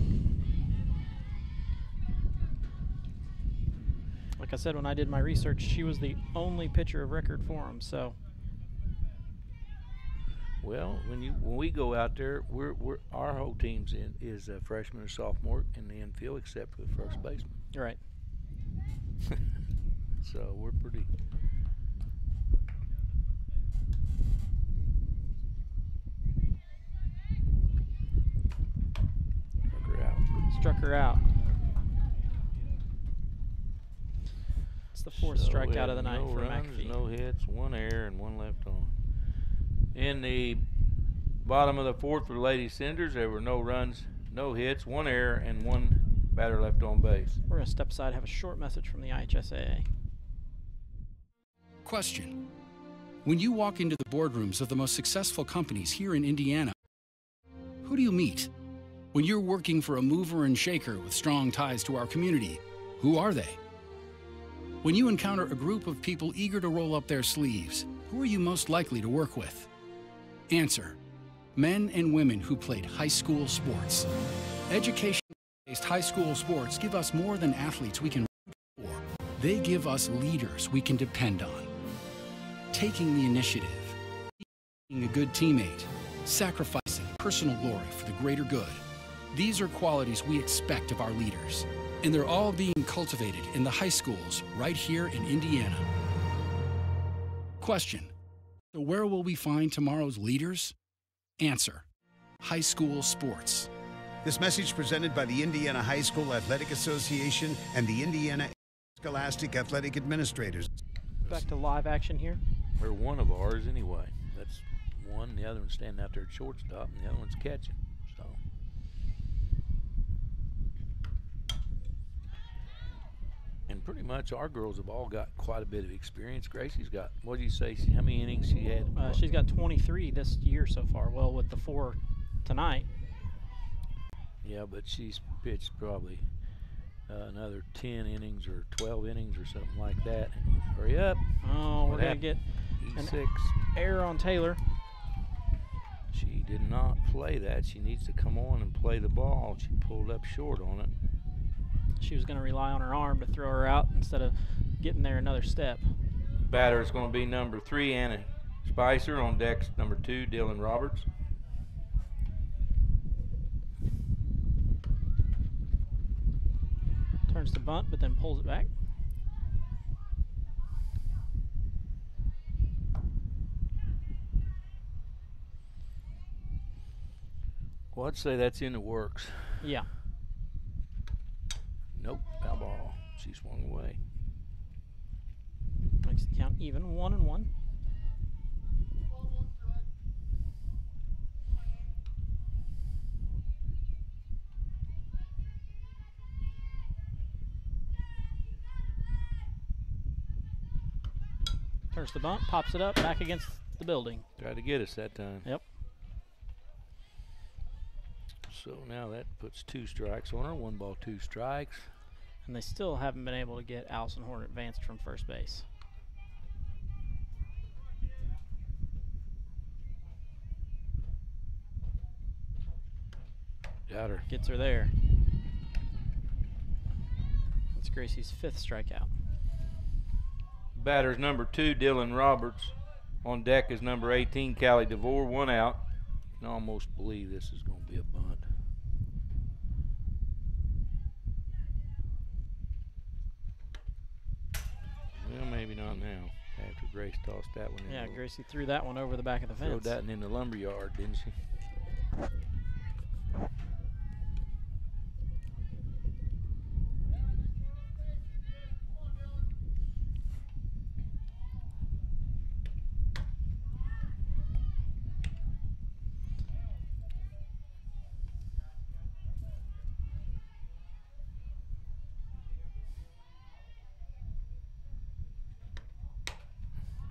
Speaker 1: Like I said, when I did my research, she was the only pitcher of record for them. So.
Speaker 2: Well, when we go out there, our whole team's is a freshman and sophomore in the infield, except for the first baseman.
Speaker 1: Right.
Speaker 2: So we're pretty.
Speaker 1: Struck her out. It's the 4th strikeout of the night for McAfee.
Speaker 2: No hits, 1 error, and 1 left on. In the bottom of the 4th for the Lady Cinders, there were no runs, no hits, 1 error, and 1 batter left on base.
Speaker 1: We're going to step aside and have a short message from the IHSAA.
Speaker 6: Question. When you walk into the boardrooms of the most successful companies here in Indiana, who do you meet? When you're working for a mover and shaker with strong ties to our community, who are they? When you encounter a group of people eager to roll up their sleeves, who are you most likely to work with? Answer. Men and women who played high school sports. Education-based high school sports give us more than athletes we can root for. They give us leaders we can depend on. Taking the initiative, being a good teammate, sacrificing personal glory for the greater good. These are qualities we expect of our leaders, and they're all being cultivated in the high schools right here in Indiana. Question. So where will we find tomorrow's leaders? Answer. High school sports.
Speaker 7: This message presented by the Indiana High School Athletic Association and the Indiana Scholastic Athletic Administrators.
Speaker 1: Back to live action here.
Speaker 2: We're one of ours anyway. That's one. The other one's standing out there at shortstop, and the other one's catching. So. And pretty much our girls have all got quite a bit of experience. Gracie's got, what did you say, how many innings she had?
Speaker 1: She's got 23 this year so far. Well, with the 4 tonight.
Speaker 2: Yeah, but she's pitched probably another 10 innings or 12 innings or something like that. Hurry up.
Speaker 1: Oh, we're going to get
Speaker 2: E6.
Speaker 1: an error on Taylor.
Speaker 2: She did not play that. She needs to come on and play the ball. She pulled up short on it.
Speaker 1: She was going to rely on her arm to throw her out instead of getting there another step.
Speaker 2: Batter is going to be number 3, Anna Spicer. On deck, number 2, Dylan Roberts.
Speaker 1: Turns to bunt, but then pulls it back.
Speaker 2: Well, I'd say that's in the works.
Speaker 1: Yeah.
Speaker 2: Nope, foul ball. She swung away.
Speaker 1: Makes the count even, 1-1. Turns the bunt, pops it up, back against the building.
Speaker 2: Tried to get us that time.
Speaker 1: Yep.
Speaker 2: So now that puts 2 strikes on her. 1 ball, 2 strikes.
Speaker 1: And they still haven't been able to get Allison Horn advanced from first base.
Speaker 2: Got her.
Speaker 1: Gets her there. That's Gracie's 5th strikeout.
Speaker 2: Batter's number 2, Dylan Roberts. On deck is number 18, Callie DeVore. 1 out. You can almost believe this is going to be a bunt. Well, maybe not now. After Grace tossed that one in.
Speaker 1: Yeah, Gracie threw that one over the back of the fence.
Speaker 2: Threw that in the lumberyard, didn't she?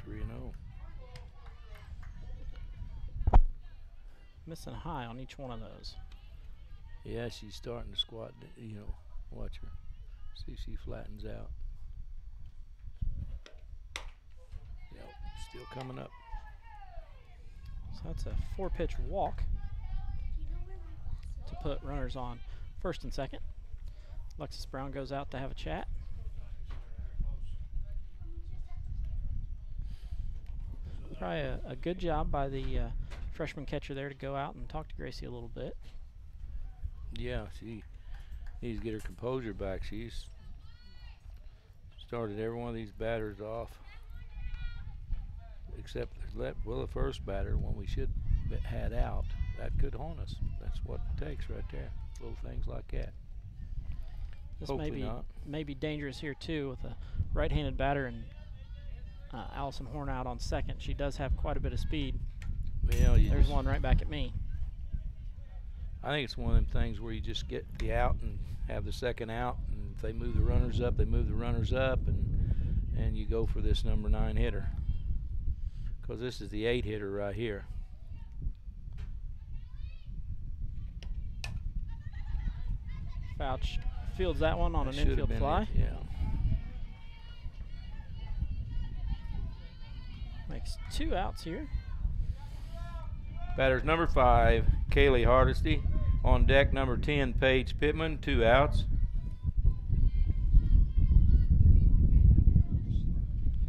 Speaker 2: 3-0.
Speaker 1: Missing high on each one of those.
Speaker 2: Yeah, she's starting to squat, you know, watch her. See if she flattens out. Yep, still coming up.
Speaker 1: So that's a 4-pitch walk to put runners on first and second. Alexis Brown goes out to have a chat. Probably a good job by the freshman catcher there to go out and talk to Gracie a little bit.
Speaker 2: Yeah, she needs to get her composure back. She's started every one of these batters off, except the first batter, when we should had out, that could haunt us. That's what it takes right there. Little things like that.
Speaker 1: This
Speaker 2: Hopefully
Speaker 1: may be dangerous here too with a right-handed batter and Allison Horn out on second. She does have quite a bit of speed.
Speaker 2: Well,
Speaker 1: there's one right back at me.
Speaker 2: I think it's one of them things where you just get the out and have the second out, and if they move the runners up, they move the runners up, and you go for this number 9 hitter, because this is the 8 hitter right here.
Speaker 1: Fouch fields that one on an infield fly.
Speaker 2: Yeah.
Speaker 1: Makes 2 outs here.
Speaker 2: Batter's number 5, Kaylee Hardesty. On deck, number 10, Paige Pittman. 2 outs.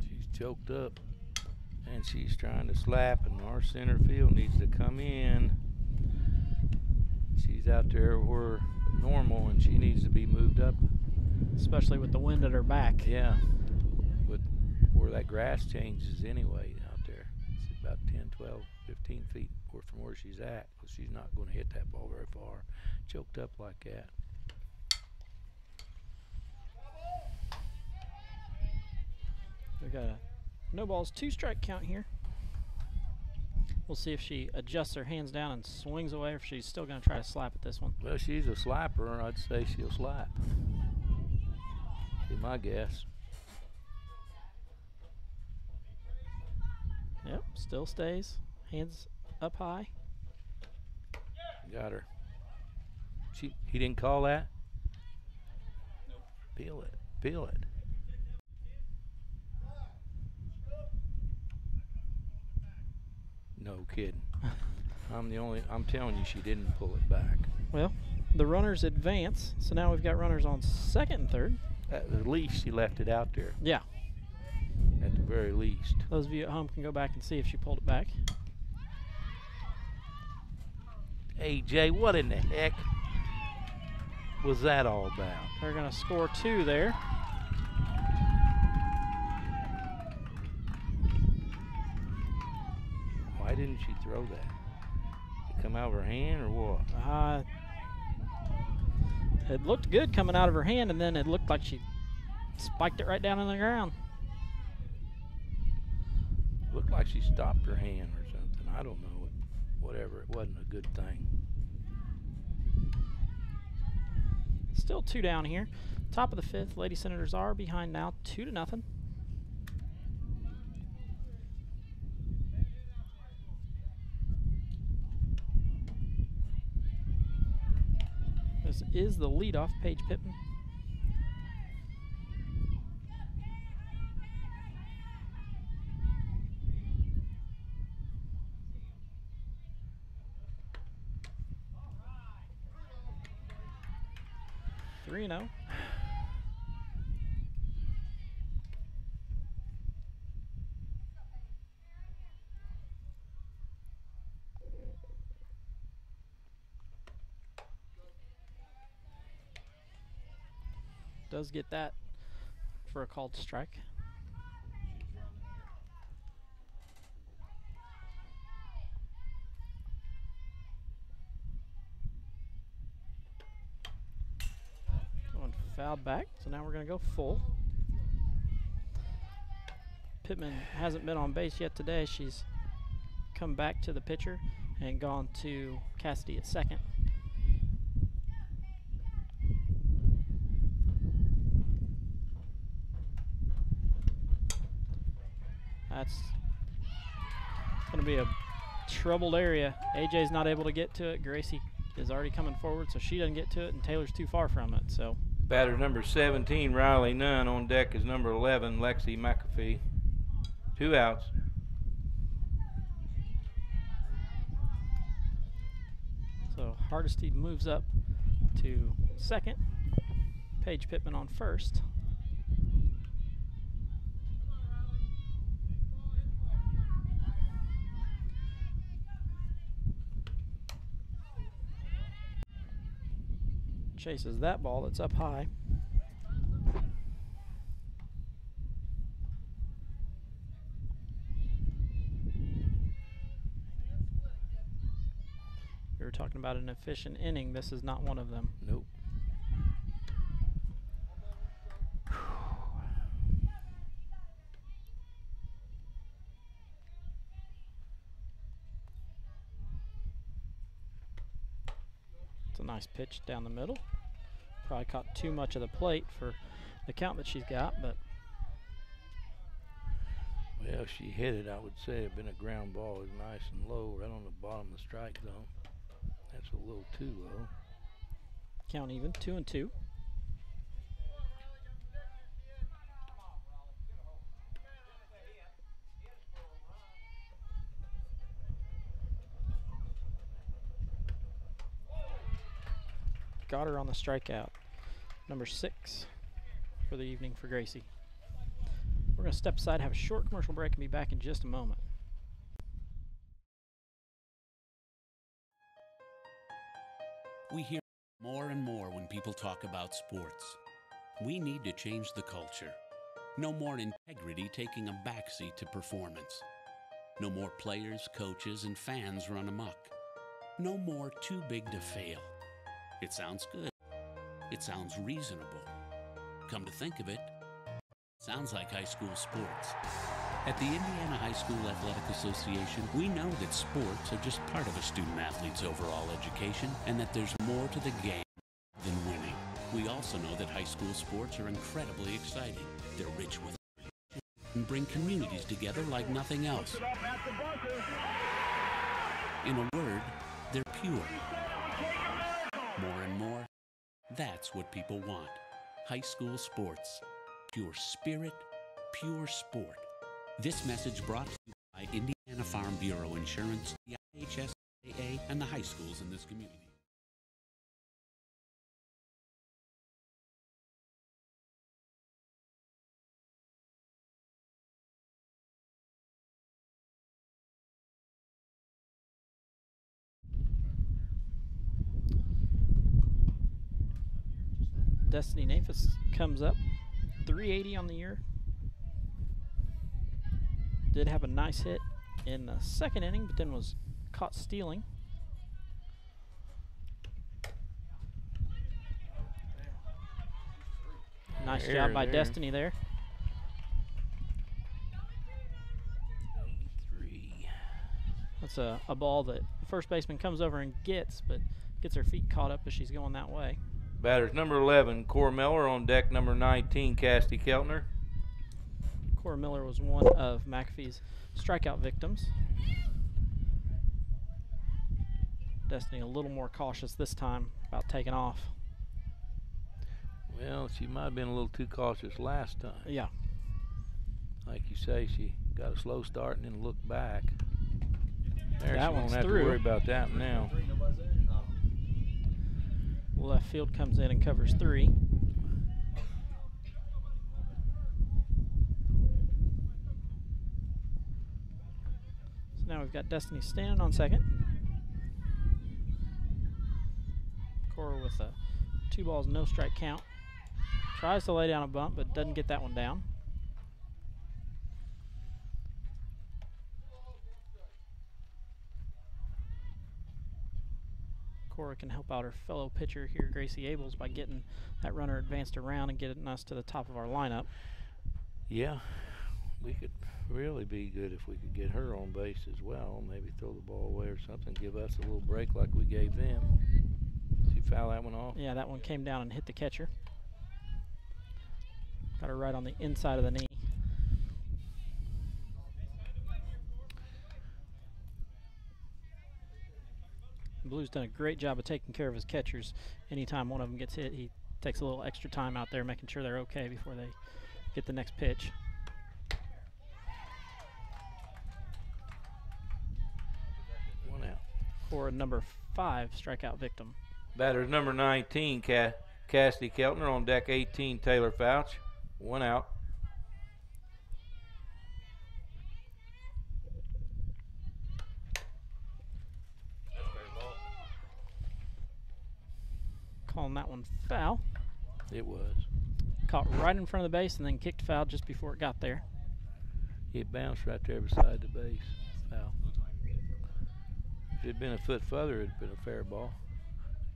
Speaker 2: She's choked up, and she's trying to slap, and our center field needs to come in. She's out there where normal, and she needs to be moved up.
Speaker 1: Especially with the wind at her back.
Speaker 2: Yeah, with where that grass changes anyway out there. It's about 10, 12, 15 feet from where she's at, because she's not going to hit that ball very far, choked up like that.
Speaker 1: We got a no balls, 2 strike count here. We'll see if she adjusts her hands down and swings away, or if she's still going to try to slap at this one.
Speaker 2: Well, she's a slapper. I'd say she'll slap. Be my guess.
Speaker 1: Yep, still stays. Hands up high.
Speaker 2: Got her. He didn't call that?
Speaker 3: Nope.
Speaker 2: Peel it. Peel it. No kidding. I'm telling you, she didn't pull it back.
Speaker 1: Well, the runners advance, so now we've got runners on second and third.
Speaker 2: At the least, she left it out there.
Speaker 1: Yeah.
Speaker 2: At the very least.
Speaker 1: Those of you at home can go back and see if she pulled it back.
Speaker 2: Hey, Jay, what in the heck was that all about?
Speaker 1: They're going to score 2 there.
Speaker 2: Why didn't she throw that? Did it come out of her hand or what?
Speaker 1: It looked good coming out of her hand, and then it looked like she spiked it right down on the ground.
Speaker 2: Looked like she stopped her hand or something. I don't know. Whatever. It wasn't a good thing.
Speaker 1: Still 2 down here. Top of the 5th. Lady Senators are behind now 2-0. This is the leadoff, Paige Pittman. Three and 0. Does get that for a called strike. Going fouled back, so now we're going to go full. Pittman hasn't been on base yet today. She's come back to the pitcher and gone to Cassidy at second. That's going to be a troubled area. AJ's not able to get to it. Gracie is already coming forward, so she doesn't get to it, and Taylor's too far from it. So
Speaker 2: batter number 17, Riley Nunn. On deck is number 11, Lexi McAfee. 2 outs.
Speaker 1: So Hardesty moves up to second. Paige Pittman on first. Chases that ball that's up high. We were talking about an efficient inning. This is not one of them.
Speaker 2: Nope.
Speaker 1: It's a nice pitch down the middle. Probably caught too much of the plate for the count that she's got, but
Speaker 2: well, she hit it. I would say it'd been a ground ball. It was nice and low, right on the bottom of the strike zone. That's a little too low.
Speaker 1: Count even, 2-2. Got her on the strikeout. Number 6 for the evening for Gracie. We're going to step aside, have a short commercial break, and be back in just a moment.
Speaker 10: We hear more and more when people talk about sports. We need to change the culture. No more integrity taking a backseat to performance. No more players, coaches, and fans run amok. No more too big to fail. It sounds good. It sounds reasonable. Come to think of it, sounds like high school sports. At the Indiana High School Athletic Association, we know that sports are just part of a student-athlete's overall education and that there's more to the game than winning. We also know that high school sports are incredibly exciting. They're rich with and bring communities together like nothing else. In a word, they're pure. More and more, that's what people want. High school sports. Pure spirit, pure sport. This message brought to you by Indiana Farm Bureau Insurance, the IHSAA, and the high schools in this community.
Speaker 1: Destiny Nafis comes up, 380 on the year. Did have a nice hit in the second inning, but then was caught stealing. Nice job by Destiny there.
Speaker 2: 83.
Speaker 1: That's a ball that the first baseman comes over and gets, but gets her feet caught up as she's going that way.
Speaker 2: Batters number 11, Cora Miller. On deck number 19, Cassidy Keltner.
Speaker 1: Cora Miller was one of McAfee's strikeout victims. Destiny a little more cautious this time about taking off.
Speaker 2: Well, she might have been a little too cautious last time.
Speaker 1: Yeah.
Speaker 2: Like you say, she got a slow start and then looked back. There,
Speaker 1: That
Speaker 2: she
Speaker 1: one's
Speaker 2: won't have
Speaker 1: through.
Speaker 2: to worry about that now.
Speaker 1: Left field comes in and covers 3. So now we've got Destiny standing on second. Cora with a 2 balls, no strike count. Tries to lay down a bunt, but doesn't get that one down. Cora can help out her fellow pitcher here, Gracie Abels, by getting that runner advanced around and getting us to the top of our lineup.
Speaker 2: Yeah, we could really be good if we could get her on base as well. Maybe throw the ball away or something, give us a little break like we gave them. She foul that one off?
Speaker 1: Yeah, that one came down and hit the catcher. Got her right on the inside of the knee. Blue's done a great job of taking care of his catchers. Anytime one of them gets hit, he takes a little extra time out there making sure they're okay before they get the next pitch.
Speaker 2: One out.
Speaker 1: For number 5 strikeout victim.
Speaker 2: Batter's number 19, Cassidy Keltner. On deck 18, Taylor Fouch. 1 out.
Speaker 1: Calling that one foul.
Speaker 2: It was.
Speaker 1: Caught right in front of the base and then kicked foul just before it got there.
Speaker 2: It bounced right there beside the base. Foul. If it had been a foot further, it would have been a fair ball.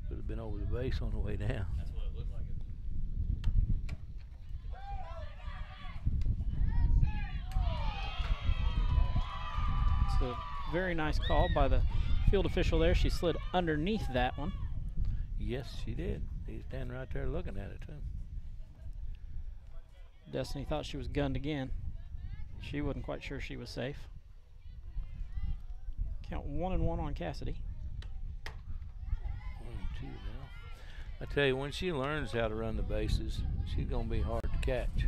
Speaker 2: Would have been over the base on the way down.
Speaker 3: That's what it looked like.
Speaker 1: It's a very nice call by the field official there. She slid underneath that one.
Speaker 2: Yes, she did. He's standing right there looking at it, too.
Speaker 1: Destiny thought she was gunned again. She wasn't quite sure she was safe. Count 1-1 on Cassidy.
Speaker 2: 1-2 now. I tell you, when she learns how to run the bases, she's going to be hard to catch.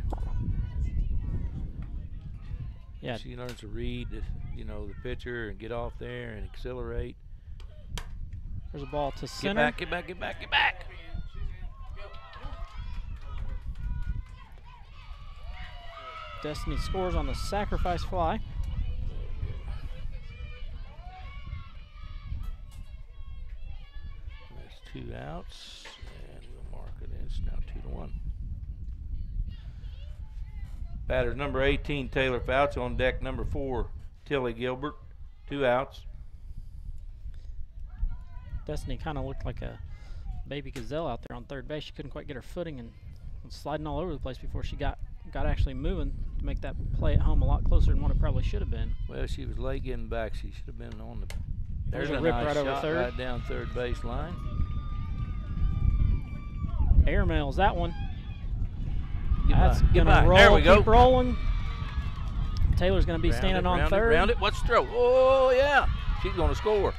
Speaker 1: Yeah.
Speaker 2: She learns to read, the pitcher and get off there and accelerate.
Speaker 1: There's a ball to center.
Speaker 2: Get back.
Speaker 1: Destiny scores on the sacrifice fly.
Speaker 2: That's 2 outs, and we'll mark it in. It's now 2-1. Batter's number 18, Taylor Fouch. On deck number 4, Tilly Gilbert. 2 outs.
Speaker 1: Destiny kind of looked like a baby gazelle out there on third base. She couldn't quite get her footing and was sliding all over the place before she got actually moving to make that play at home a lot closer than what it probably should have been.
Speaker 2: Well, she was late getting back. She should have been on the.
Speaker 1: There's a rip
Speaker 2: nice
Speaker 1: right over
Speaker 2: shot
Speaker 1: third.
Speaker 2: Right down third base line.
Speaker 1: Airmails that one.
Speaker 2: That's
Speaker 1: gonna roll.
Speaker 2: There we go.
Speaker 1: Keep rolling. Taylor's gonna be standing on third.
Speaker 2: Round it. What's the throw? Oh yeah, she's gonna score.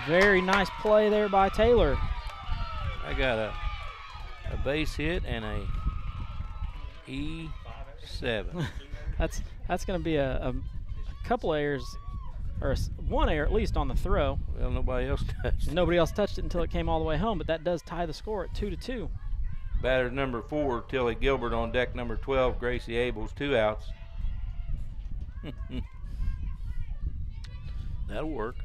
Speaker 1: Very nice play there by Taylor.
Speaker 2: I got a base hit and a E7.
Speaker 1: That's going to be a couple errors, or one error at least on the throw.
Speaker 2: Well, nobody else touched it.
Speaker 1: Nobody else touched it until it came all the way home, but that does tie the score at 2-2.
Speaker 2: Batter number 4, Tilly Gilbert. On deck number 12, Gracie Abels. 2 outs. That'll work.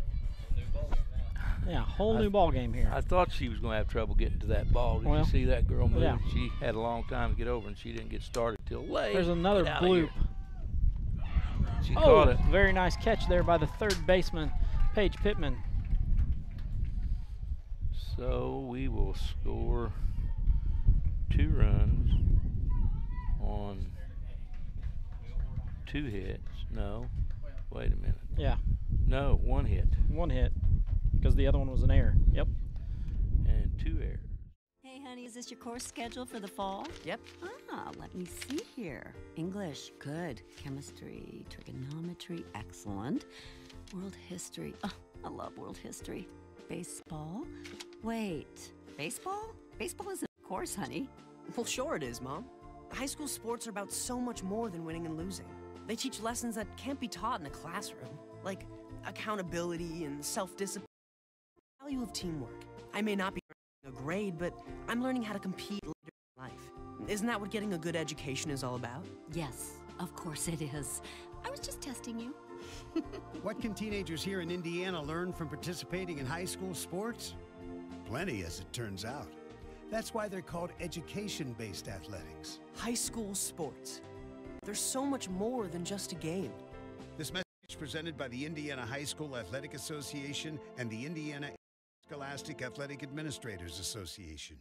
Speaker 1: Yeah, whole new ball game here.
Speaker 2: I thought she was going to have trouble getting to that ball. Did you see that girl move?
Speaker 1: Yeah.
Speaker 2: She had a long time to get over, and she didn't get started till late.
Speaker 1: There's another bloop.
Speaker 2: She caught it.
Speaker 1: Very nice catch there by the third baseman, Paige Pittman.
Speaker 2: So we will score 2 runs on 2 hits. No, wait a minute.
Speaker 1: Yeah.
Speaker 2: No, 1 hit.
Speaker 1: 1 hit, because the other one was an error. Yep.
Speaker 2: And 2 errors.
Speaker 11: Hey, honey, is this your course schedule for the fall?
Speaker 12: Yep.
Speaker 11: Let me see here. English, good. Chemistry, trigonometry, excellent. World history, oh, I love world history. Baseball, wait, baseball? Baseball isn't a course, honey.
Speaker 12: Well, sure it is, Mom. High school sports are about so much more than winning and losing. They teach lessons that can't be taught in a classroom, like accountability and self-discipline, the value of teamwork. I may not be earning a grade, but I'm learning how to compete later in life. Isn't that what getting a good education is all about?
Speaker 11: Yes, of course it is. I was just testing you.
Speaker 7: What can teenagers here in Indiana learn from participating in high school sports? Plenty, as it turns out. That's why they're called education-based athletics.
Speaker 12: High school sports. There's so much more than just a game.
Speaker 7: This message is presented by the Indiana High School Athletic Association and the Indiana Scholastic Athletic Administrators Association.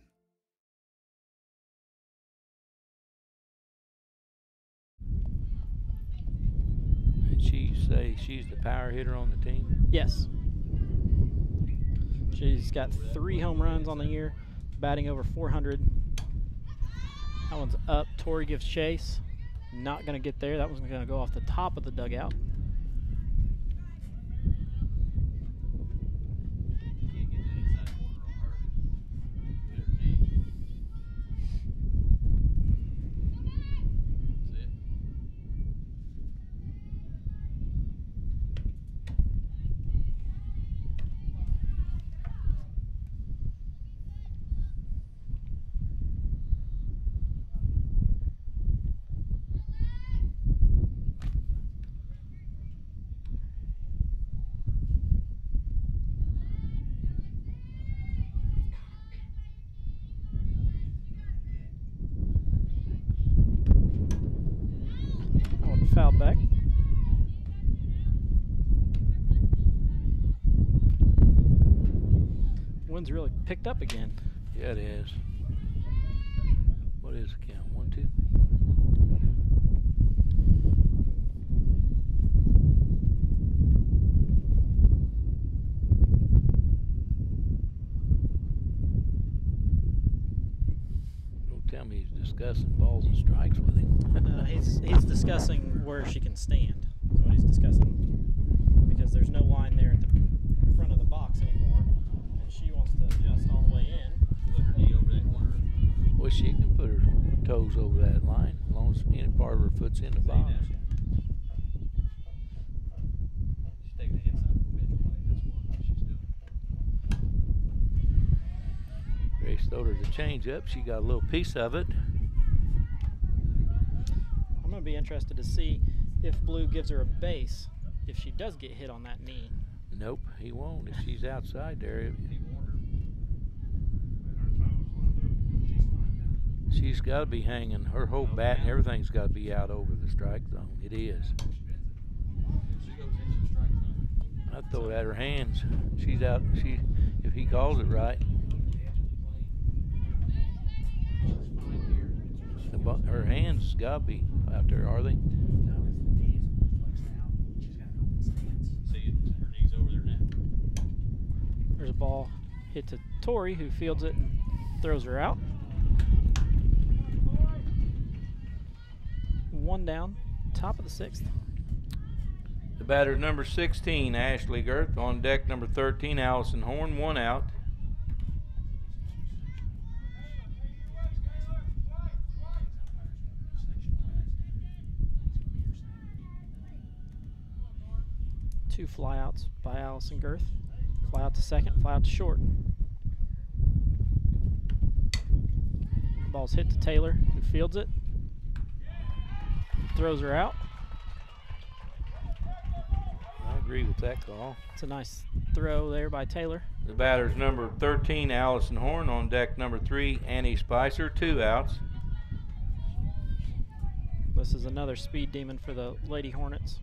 Speaker 2: And she say she's the power hitter on the team?
Speaker 1: Yes. She's got 3 home runs on the year, batting over 400. That one's up. Tori gives chase. Not going to get there. That one's going to go off the top of the dugout. Fouled back. Wind's really picked up again.
Speaker 2: Yeah, it is. What is the count? 1, 2? Don't tell me he's discussing balls and strikes with him.
Speaker 1: He's discussing where she can stand. That's what he's discussing. Because there's no line there at the front of the box anymore. And she wants to adjust all the way in. Put her knee over that corner.
Speaker 2: Well, she can put her toes over that line as long as any part of her foot's in the box.
Speaker 3: She's taking the inside of the pitch play. That's what she's doing.
Speaker 2: Grace throwed her the change up. She got a little piece of it.
Speaker 1: I'm going to be interested to see if Blue gives her a base if she does get hit on that knee.
Speaker 2: Nope, he won't. If she's outside there, she's got to be hanging. Her whole bat and everything's got to be out over the strike zone. It is. I'd throw it at her hands. She's out. If he calls it right. Her hands got to be out there, are they?
Speaker 1: There's a ball hit to Tori, who fields it and throws her out. 1 down, top of the 6th.
Speaker 2: The batter's number 16, Ashley Girth. On deck, number 13, Allison Horn. 1 out.
Speaker 1: Two flyouts by Allison Girth. Fly out to second, fly out to short. Ball's hit to Taylor, who fields it. Throws her out.
Speaker 2: I agree with that call.
Speaker 1: It's a nice throw there by Taylor.
Speaker 2: The batter's number 13, Allison Horn. On deck, number 3, Annie Spicer. 2 outs.
Speaker 1: This is another speed demon for the Lady Hornets.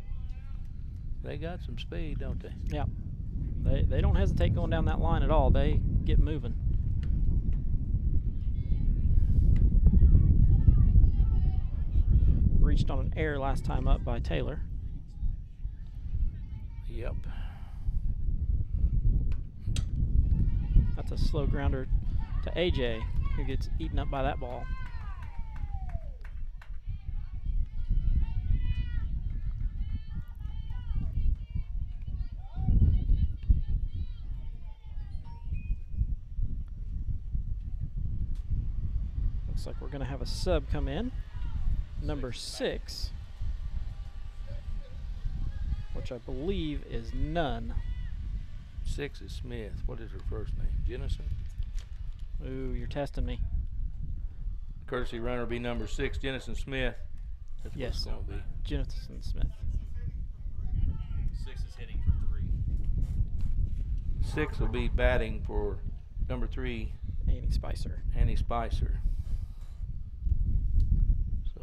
Speaker 2: They got some speed, don't they?
Speaker 1: Yeah. They don't hesitate going down that line at all. They get moving. Reached on an error last time up by Taylor.
Speaker 2: Yep.
Speaker 1: That's a slow grounder to AJ, who gets eaten up by that ball. Looks like we're going to have a sub come in. Number 6, which I believe is Nunn.
Speaker 2: 6 is Smith. What is her first name? Jennison?
Speaker 1: Ooh, you're testing me.
Speaker 2: Courtesy runner will be number 6, Jennison Smith. That's what it's
Speaker 1: Yes,
Speaker 2: going to be.
Speaker 1: Jennison Smith.
Speaker 3: 6 is hitting for 3.
Speaker 2: 6 will be batting for number 3,
Speaker 1: Annie Spicer.
Speaker 2: Annie Spicer. So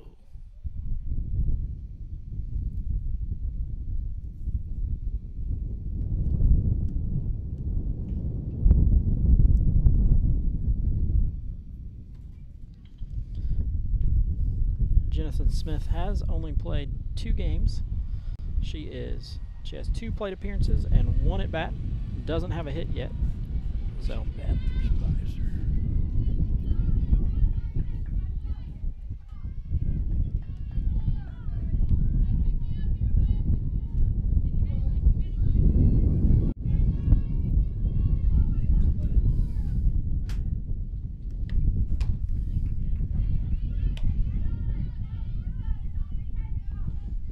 Speaker 1: Jennison Smith has only played 2 games. She has 2 plate appearances and 1 at bat. Doesn't have a hit yet. So
Speaker 2: bat for Spicer.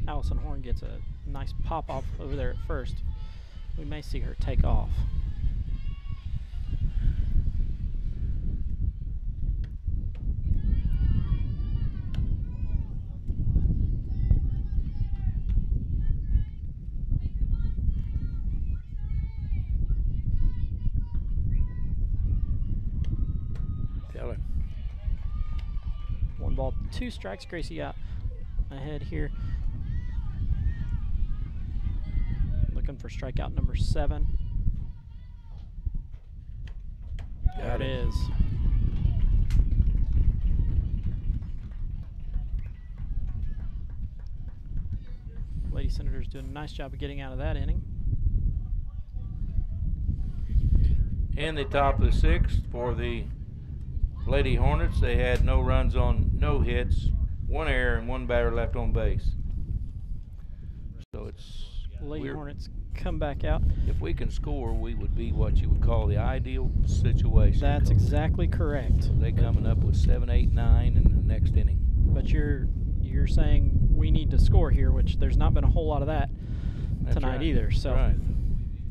Speaker 1: Allison Horn gets a nice pop off over there at first. We may see her take off.
Speaker 2: Tell her.
Speaker 1: 1 ball, 2 strikes. Gracie got ahead here. Looking for strikeout number 7. There it is. Lady Senators doing a nice job of getting out of that inning.
Speaker 2: In the top of the 6th for the Lady Hornets, they had no runs on no hits, 1 error, and 1 batter left on base. So it's
Speaker 1: Lady Hornets come back out.
Speaker 2: If we can score, we would be what you would call the ideal situation.
Speaker 1: That's exactly correct.
Speaker 2: They coming up with 7, 8, 9 in the next inning.
Speaker 1: But you're saying we need to score here, which there's not been a whole lot of that tonight either. So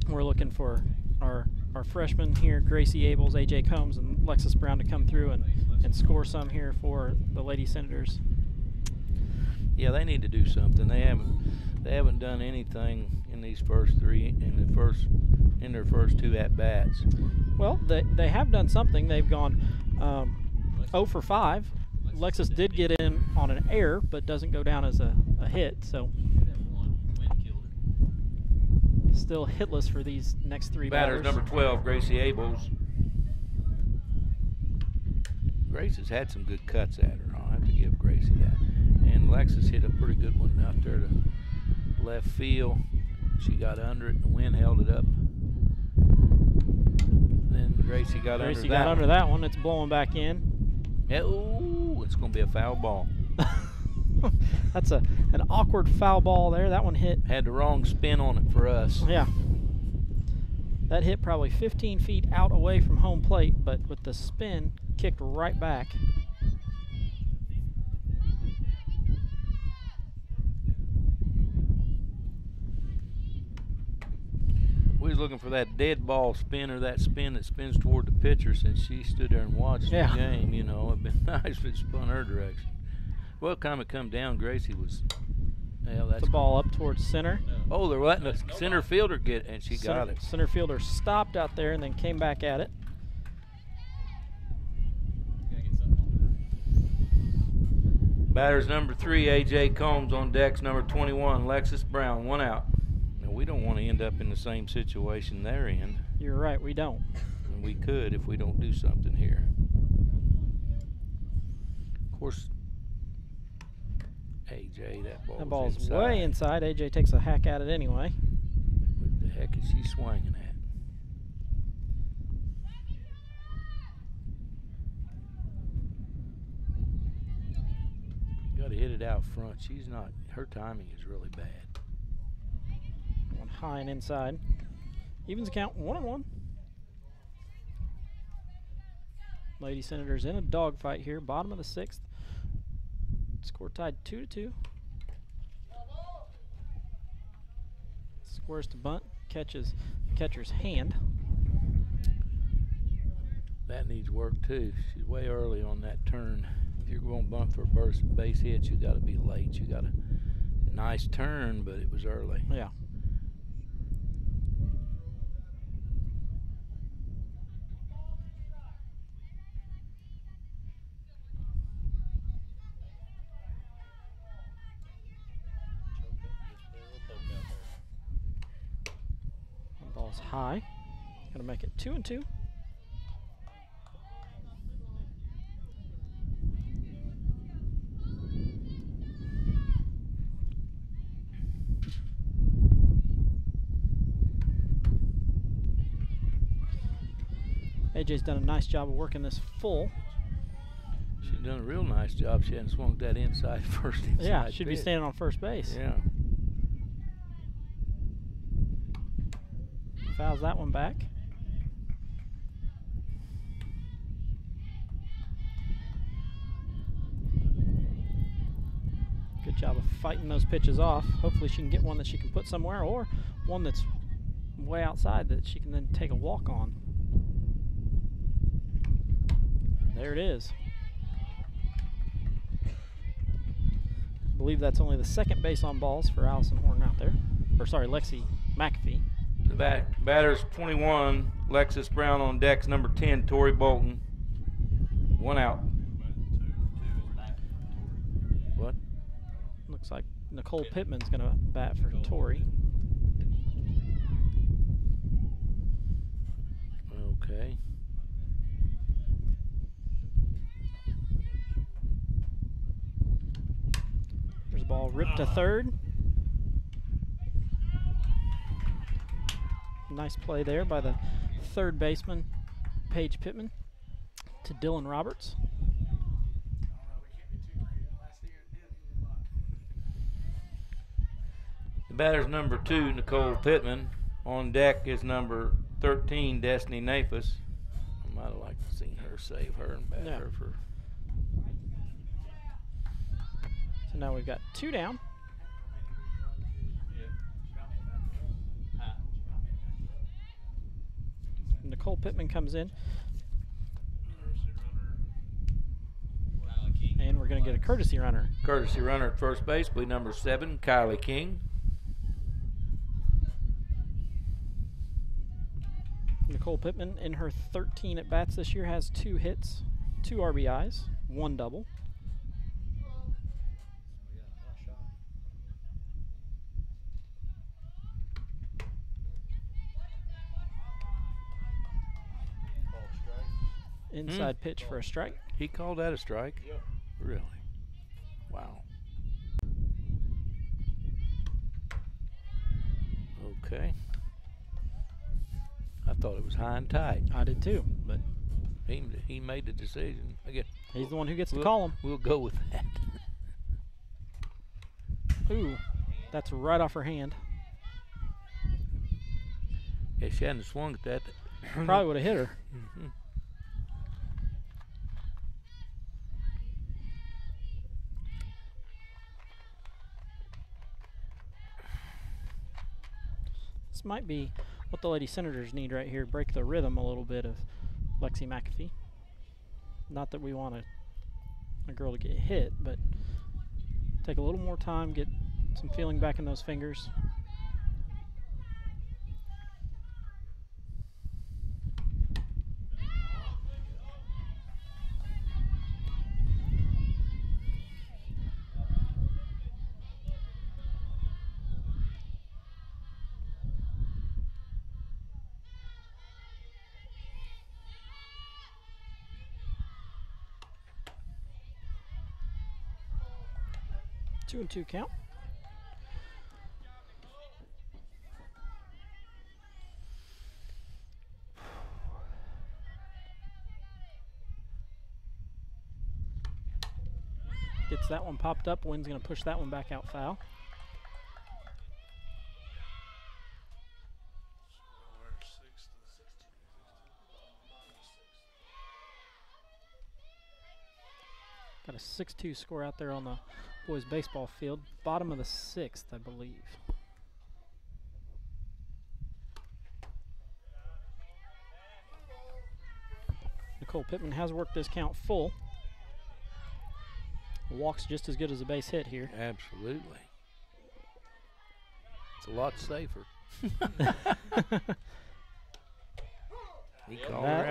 Speaker 1: we're looking for our freshmen here, Gracie Abels, AJ Combs, and Lexus Brown to come through and score some here for the Lady Senators.
Speaker 2: Yeah, they need to do something. They haven't done anything in these first 3 in their first 2 at bats.
Speaker 1: Well, they have done something. They've gone 0 for 5. Lexus did get in on an error, but doesn't go down as a hit. So still hitless for these next 3 batters.
Speaker 2: Number 12, Gracie Abels. Grace has had some good cuts at her. I'll have to give Gracie that. And Lexus hit a pretty good one out there to left field. She got under it, and the wind held it up. Then Gracie got under
Speaker 1: that one. It's blowing back in.
Speaker 2: Ooh, it's going to be a foul ball.
Speaker 1: That's an awkward foul ball there. That one hit.
Speaker 2: Had the wrong spin on it for us.
Speaker 1: Yeah. That hit probably 15 feet out away from home plate, but with the spin, kicked right back.
Speaker 2: We was looking for that dead ball spin, or that spin that spins toward the pitcher, since she stood there and watched the game. You know, it'd been nice if it spun her direction. Well, time it come down, Gracie was. Yeah, that's
Speaker 1: the ball up towards center.
Speaker 2: Oh, they're letting the center fielder get it, and she got it.
Speaker 1: Center fielder stopped out there and then came back at it.
Speaker 2: Batters number 3, AJ Combs on decks number 21, Lexus Brown, 1 out. Now, we don't want to end up in the same situation they're in.
Speaker 1: You're right, we don't.
Speaker 2: And we could if we don't do something here. Of course, AJ, that ball's inside.
Speaker 1: Way inside. AJ takes a hack at it anyway.
Speaker 2: What the heck is she swinging at? Got to hit it out front. She's not. Her timing is really bad.
Speaker 1: One high and inside. Evens count 1-1. Lady Senators in a dogfight here, bottom of the 6th. Score tied 2-2. Squares to bunt, catches the catcher's hand.
Speaker 2: That needs work too. She's way early on that turn. If you're going to bunt for a base hit, you got to be late. You got a nice turn, but it was early.
Speaker 1: Yeah. Ball's high. Gonna make it 2-2. AJ's done a nice job of working this full.
Speaker 2: She's done a real nice job. She hadn't swung that inside first.
Speaker 1: Yeah, should be standing on first base.
Speaker 2: Yeah.
Speaker 1: Fouls that one back. Good job of fighting those pitches off. Hopefully she can get one that she can put somewhere, or one that's way outside that she can then take a walk on. There it is. I believe that's only the second base on balls for Allison Horton out there. Or sorry, Lexi McAfee.
Speaker 2: The batter's 21, Lexus Brown on decks, number 10, Tori Bolton. 1 out. What?
Speaker 1: Looks like Nicole Pittman's going to bat for Tori.
Speaker 2: Okay.
Speaker 1: There's a ball ripped to third. Nice play there by the third baseman, Paige Pittman, to Dylan Roberts.
Speaker 2: The batter's number 2, Nicole Pittman. On deck is number 13, Destiny Nafis. I might have liked to see her save her and bat her for.
Speaker 1: So now we've got 2 down. Nicole Pittman comes in. And we're going to get a courtesy runner.
Speaker 2: Courtesy runner at first base, will be number 7, Kylie King.
Speaker 1: Nicole Pittman, in her 13 at-bats this year, has 2 hits, 2 RBIs, 1 double. Inside pitch for a strike.
Speaker 2: He called that a strike?
Speaker 3: Yep.
Speaker 2: Really? Wow. Okay. I thought it was high and tight.
Speaker 1: I did too, but
Speaker 2: he made the decision. Again,
Speaker 1: he's the one who gets to call him.
Speaker 2: We'll go with that.
Speaker 1: Ooh, that's right off her hand.
Speaker 2: If she hadn't swung at that,
Speaker 1: probably would have hit her.
Speaker 2: Mm-hmm.
Speaker 1: This might be what the Lady Senators need right here. Break the rhythm a little bit of Lexi McAfee. Not that we want a girl to get hit, but take a little more time, get some feeling back in those fingers. Two and two count. Gets that one popped up. Wynn's going to push that one back out foul. Got a 6-2 score out there on the boys baseball field. Bottom of the 6th, I believe. Nicole Pittman has worked this count full. Walk's just as good as a base hit here.
Speaker 2: Absolutely. It's a lot safer.
Speaker 1: That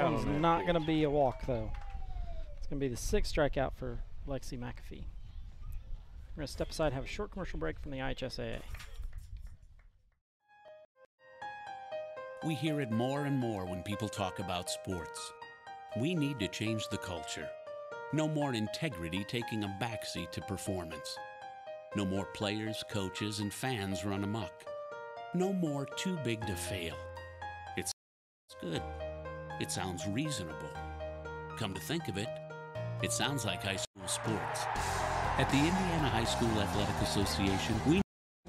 Speaker 1: one's not going to be a walk, though. It's going to be the 6th strikeout for Lexi McAfee. We're going to step aside and have a short commercial break from the IHSAA.
Speaker 10: We hear it more and more when people talk about sports. We need to change the culture. No more integrity taking a backseat to performance. No more players, coaches, and fans run amok. No more too big to fail. It's good. It sounds reasonable. Come to think of it, it sounds like high school sports. At the Indiana High School Athletic Association, we know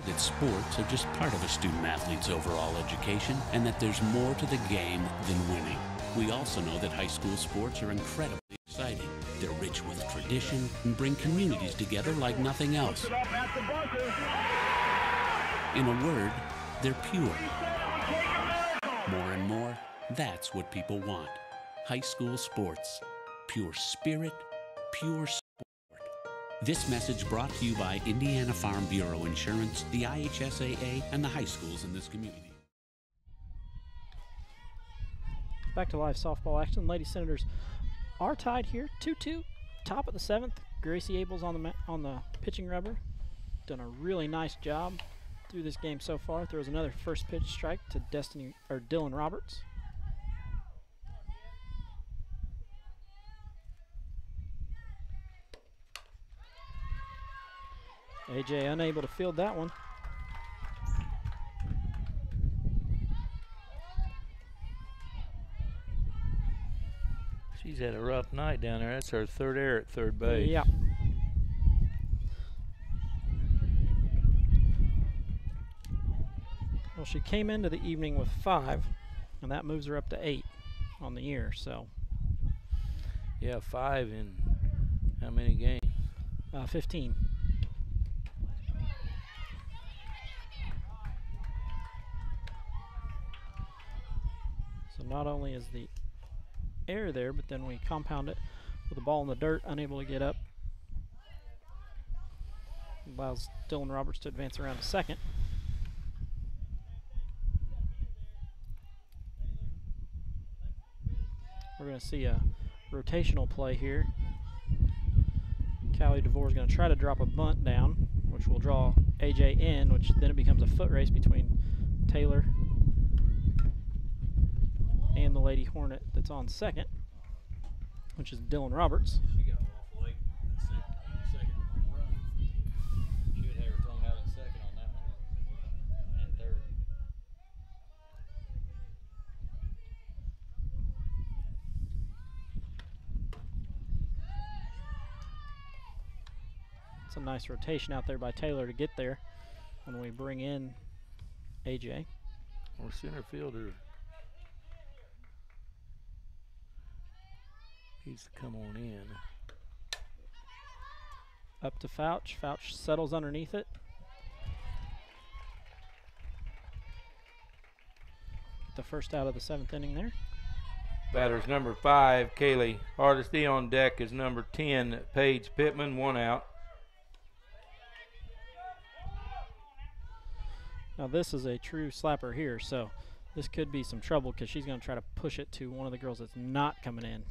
Speaker 10: that sports are just part of a student-athlete's overall education and that there's more to the game than winning. We also know that high school sports are incredibly exciting. They're rich with tradition and bring communities together like nothing else. In a word, they're pure. More and more, that's what people want. High school sports. Pure spirit, pure sport. This message brought to you by Indiana Farm Bureau Insurance, the IHSAA, and the high schools in this community.
Speaker 1: Back to live softball action. Lady Senators are tied here, 2-2. Top of the 7th. Gracie Abel's on the pitching rubber. Done a really nice job through this game so far. Throws another first pitch strike to Dylan Roberts. AJ unable to field that one.
Speaker 2: She's had a rough night down there. That's her 3rd error at third base.
Speaker 1: Yeah. Well, she came into the evening with 5, and that moves her up to 8 on the year. So.
Speaker 2: Yeah, 5 in how many games?
Speaker 1: 15. So not only is the air there, but then we compound it with a ball in the dirt, unable to get up. Allows Dylan Roberts to advance around to second. We're going to see a rotational play here. Callie DeVore is going to try to drop a bunt down, which will draw AJ in, which then it becomes a foot race between Taylor and the Lady Hornet that's on second, which is Dylan Roberts.
Speaker 3: She got off late in second run. She would have her tongue out in second on that one, and third.
Speaker 1: It's a nice rotation out there by Taylor to get there when we bring in AJ.
Speaker 2: Or center fielder needs to come on in.
Speaker 1: Up to Fouch. Fouch settles underneath it. The first out of the 7th inning there.
Speaker 2: Batter's number 5, Kaylee Hardesty. On deck is number 10, Paige Pittman. 1 out.
Speaker 1: Now this is a true slapper here, so this could be some trouble because she's going to try to push it to one of the girls that's not coming in.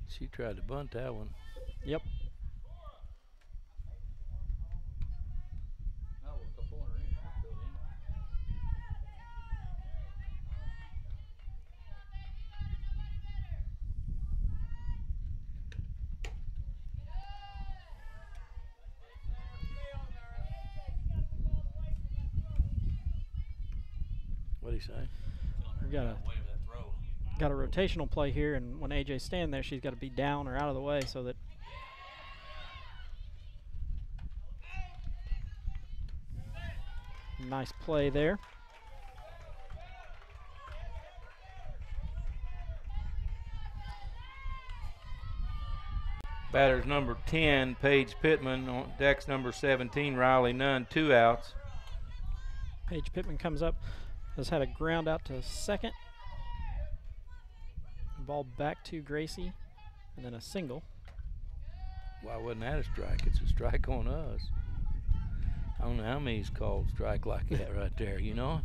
Speaker 2: She tried to bunt that one.
Speaker 1: Yep.
Speaker 2: What do you say?
Speaker 1: We got a rotational play here, and when AJ's standing there, she's got to be down or out of the way so that nice play there.
Speaker 2: Batters number 10, Paige Pittman. On decks number 17, Riley Nunn. 2 outs.
Speaker 1: Paige Pittman comes up, has had a ground out to second. Ball back to Gracie, and then a single.
Speaker 2: Why wasn't that a strike? It's a strike on us. I don't know how many's called strike like that right there, you know?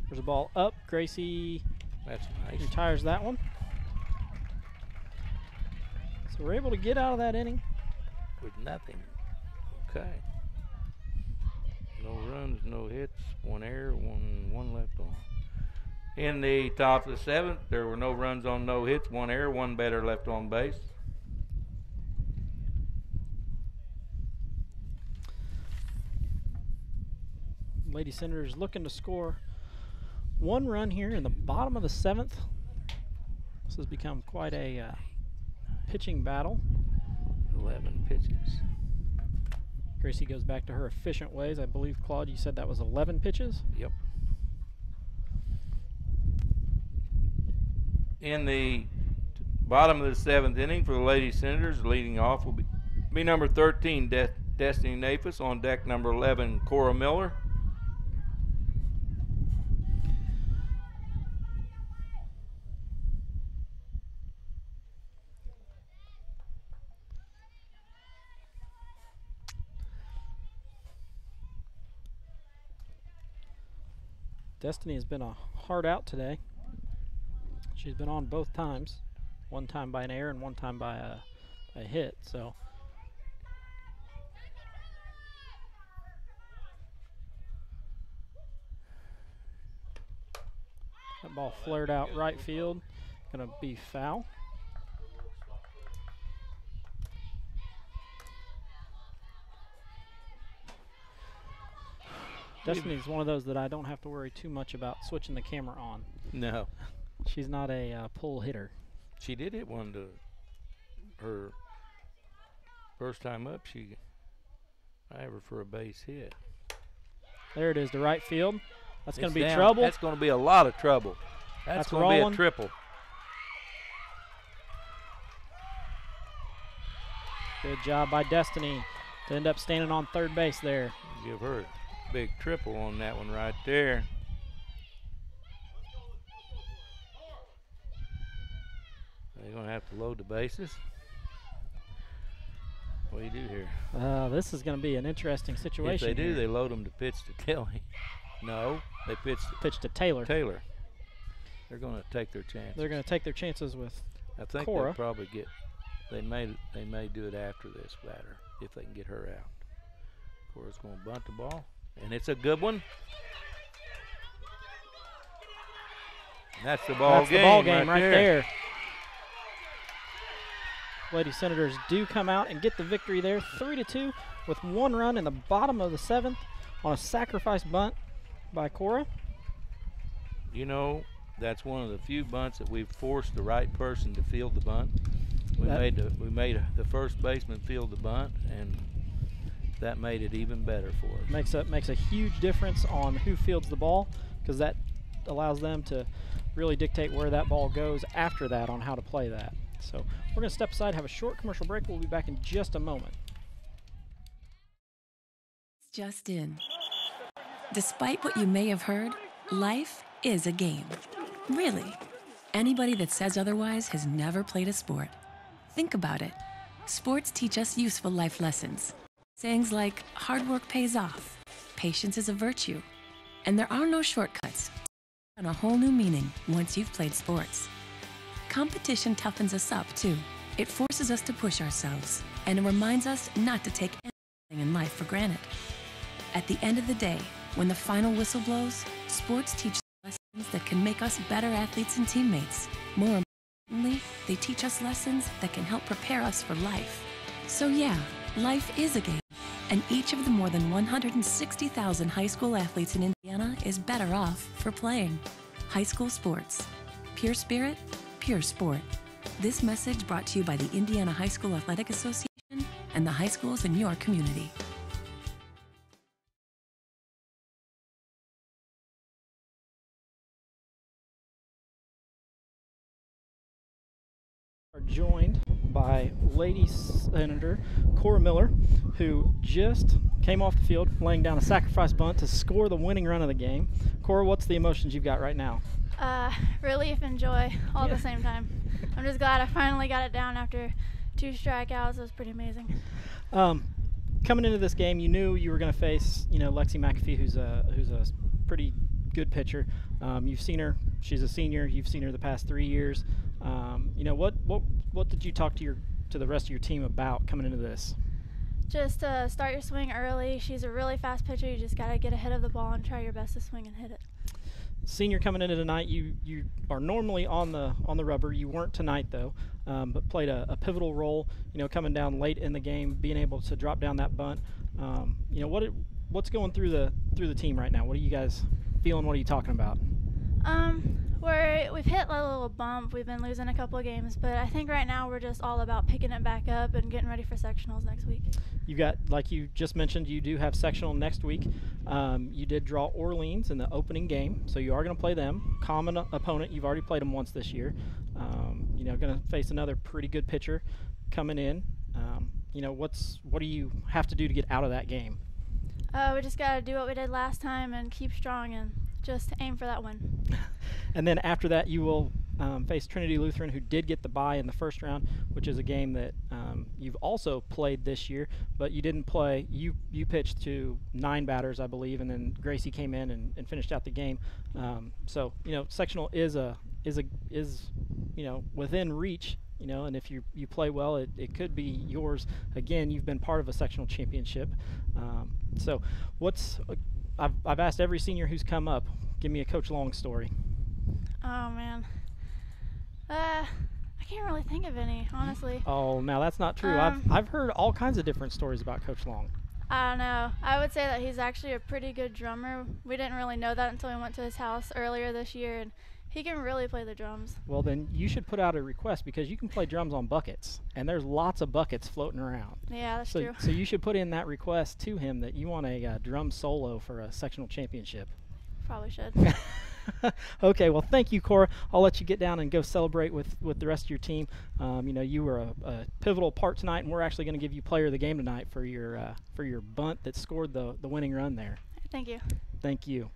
Speaker 1: There's a ball up. Gracie
Speaker 2: That's nice.
Speaker 1: retires that one. So we're able to get out of that inning
Speaker 2: With nothing. Okay. No runs, no hits, 1 error, one left on. In the top of the 7th, there were no runs on no hits, 1 error, 1 batter left on base.
Speaker 1: Lady Senators looking to score 1 run here in the bottom of the 7th. This has become quite a pitching battle.
Speaker 2: 11 pitches.
Speaker 1: Gracie goes back to her efficient ways. I believe, Claude, you said that was 11 pitches?
Speaker 2: Yep. In the bottom of the 7th inning for the Lady Senators, leading off will be number 13, Destiny Nafis. On deck number 11, Cora Miller.
Speaker 1: Destiny has been a hard out today. She's been on both times. 1 time by an error and 1 time by a hit. So that ball flared out right field. Gonna be foul. Destiny's one of those that I don't have to worry too much about switching the camera on.
Speaker 2: No.
Speaker 1: She's not a pull hitter.
Speaker 2: She did hit one to her first time up. I have her for a base hit.
Speaker 1: There it is to right field. That's going to be
Speaker 2: down.
Speaker 1: trouble.
Speaker 2: That's going to be a lot of trouble. That's going to be a triple.
Speaker 1: Good job by Destiny to end up standing on third base there.
Speaker 2: Give her a big triple on that one right there. They're going to have to load the bases. What do you do here?
Speaker 1: This is going to be an interesting situation.
Speaker 2: If they do,
Speaker 1: here.
Speaker 2: they load them to pitch to Tilly. No, they pitch
Speaker 1: to Taylor.
Speaker 2: Taylor. They're going to take their chances.
Speaker 1: They're going to take their chances with
Speaker 2: I think
Speaker 1: Cora.
Speaker 2: they'll probably get. They may do it after this batter if they can get her out. Cora's going to bunt the ball, and it's a good one. And that's the ball game.
Speaker 1: That's the ball game right there. Lady Senators do come out and get the victory there, 3-2, with 1 run in the bottom of the 7th on a sacrifice bunt by Cora.
Speaker 2: You know, that's one of the few bunts that we've forced the right person to field the bunt. We made the first baseman field the bunt, and that made it even better for us.
Speaker 1: Makes a huge difference on who fields the ball, because that allows them to really dictate where that ball goes after that on how to play that. So we're going to step aside, have a short commercial break. We'll be back in just a moment.
Speaker 4: Just in. Despite what you may have heard, life is a game. Really. Anybody that says otherwise has never played a sport. Think about it. Sports teach us useful life lessons. Sayings like, hard work pays off, patience is a virtue, and there are no shortcuts. And a whole new meaning once you've played sports. Competition toughens us up, too. It forces us to push ourselves, and it reminds us not to take anything in life for granted. At the end of the day, when the final whistle blows, sports teach lessons that can make us better athletes and teammates. More importantly, they teach us lessons that can help prepare us for life. So yeah, life is a game, and each of the more than 160,000 high school athletes in Indiana is better off for playing. High school sports. Pure spirit, pure sport. This message brought to you by the Indiana High School Athletic Association and the high schools in your community.
Speaker 1: by Lady Senator Cora Miller, who just came off the field laying down a sacrifice bunt to score the winning run of the game. Cora, what's the emotions you've got right now?
Speaker 13: Relief and joy all at the same time. I'm just glad I finally got it down after 2 strikeouts. It was pretty amazing.
Speaker 1: Coming into this game, you knew you were going to face, Lexi McAfee, who's a pretty good pitcher. You've seen her; she's a senior. You've seen her the past 3 years. What did you talk to the rest of your team about coming into this?
Speaker 13: Just start your swing early. She's a really fast pitcher. You just got to get ahead of the ball and try your best to swing and hit it.
Speaker 1: Senior coming into tonight, you are normally on the rubber. You weren't tonight though, but played a pivotal role. Coming down late in the game, being able to drop down that bunt. What's going through the team right now? What are you guys feeling? What are you talking about?
Speaker 13: We've hit a little bump. We've been losing a couple of games, but I think right now we're just all about picking it back up and getting ready for sectionals next week.
Speaker 1: You've got, like you just mentioned, you do have sectional next week. You did draw Orleans in the opening game, so you are going to play them. Common opponent. You've already played them once this year. Going to face another pretty good pitcher coming in. What do you have to do to get out of that game?
Speaker 13: We just got to do what we did last time and keep strong and just aim for that win.
Speaker 1: And then after that, you will face Trinity Lutheran, who did get the bye in the first round, which is a game that you've also played this year, but you didn't play. You pitched to 9 batters, I believe, and then Gracie came in and finished out the game. So sectional is within reach. And if you play well, it could be yours. Again, you've been part of a sectional championship. So I've asked every senior who's come up, give me a Coach Long story.
Speaker 13: Oh, man. I can't really think of any, honestly.
Speaker 1: Oh, now that's not true. I've heard all kinds of different stories about Coach Long.
Speaker 13: I don't know. I would say that he's actually a pretty good drummer. We didn't really know that until we went to his house earlier this year, and he can really play the drums.
Speaker 1: Well, then you should put out a request, because you can play drums on buckets, and there's lots of buckets floating around.
Speaker 13: Yeah, that's true.
Speaker 1: So you should put in that request to him that you want a drum solo for a sectional championship.
Speaker 13: Probably should.
Speaker 1: Okay, well, thank you, Cora. I'll let you get down and go celebrate with the rest of your team. You were a pivotal part tonight, and we're actually going to give you player of the game tonight for your bunt that scored the winning run there.
Speaker 13: Thank you.
Speaker 1: Thank you.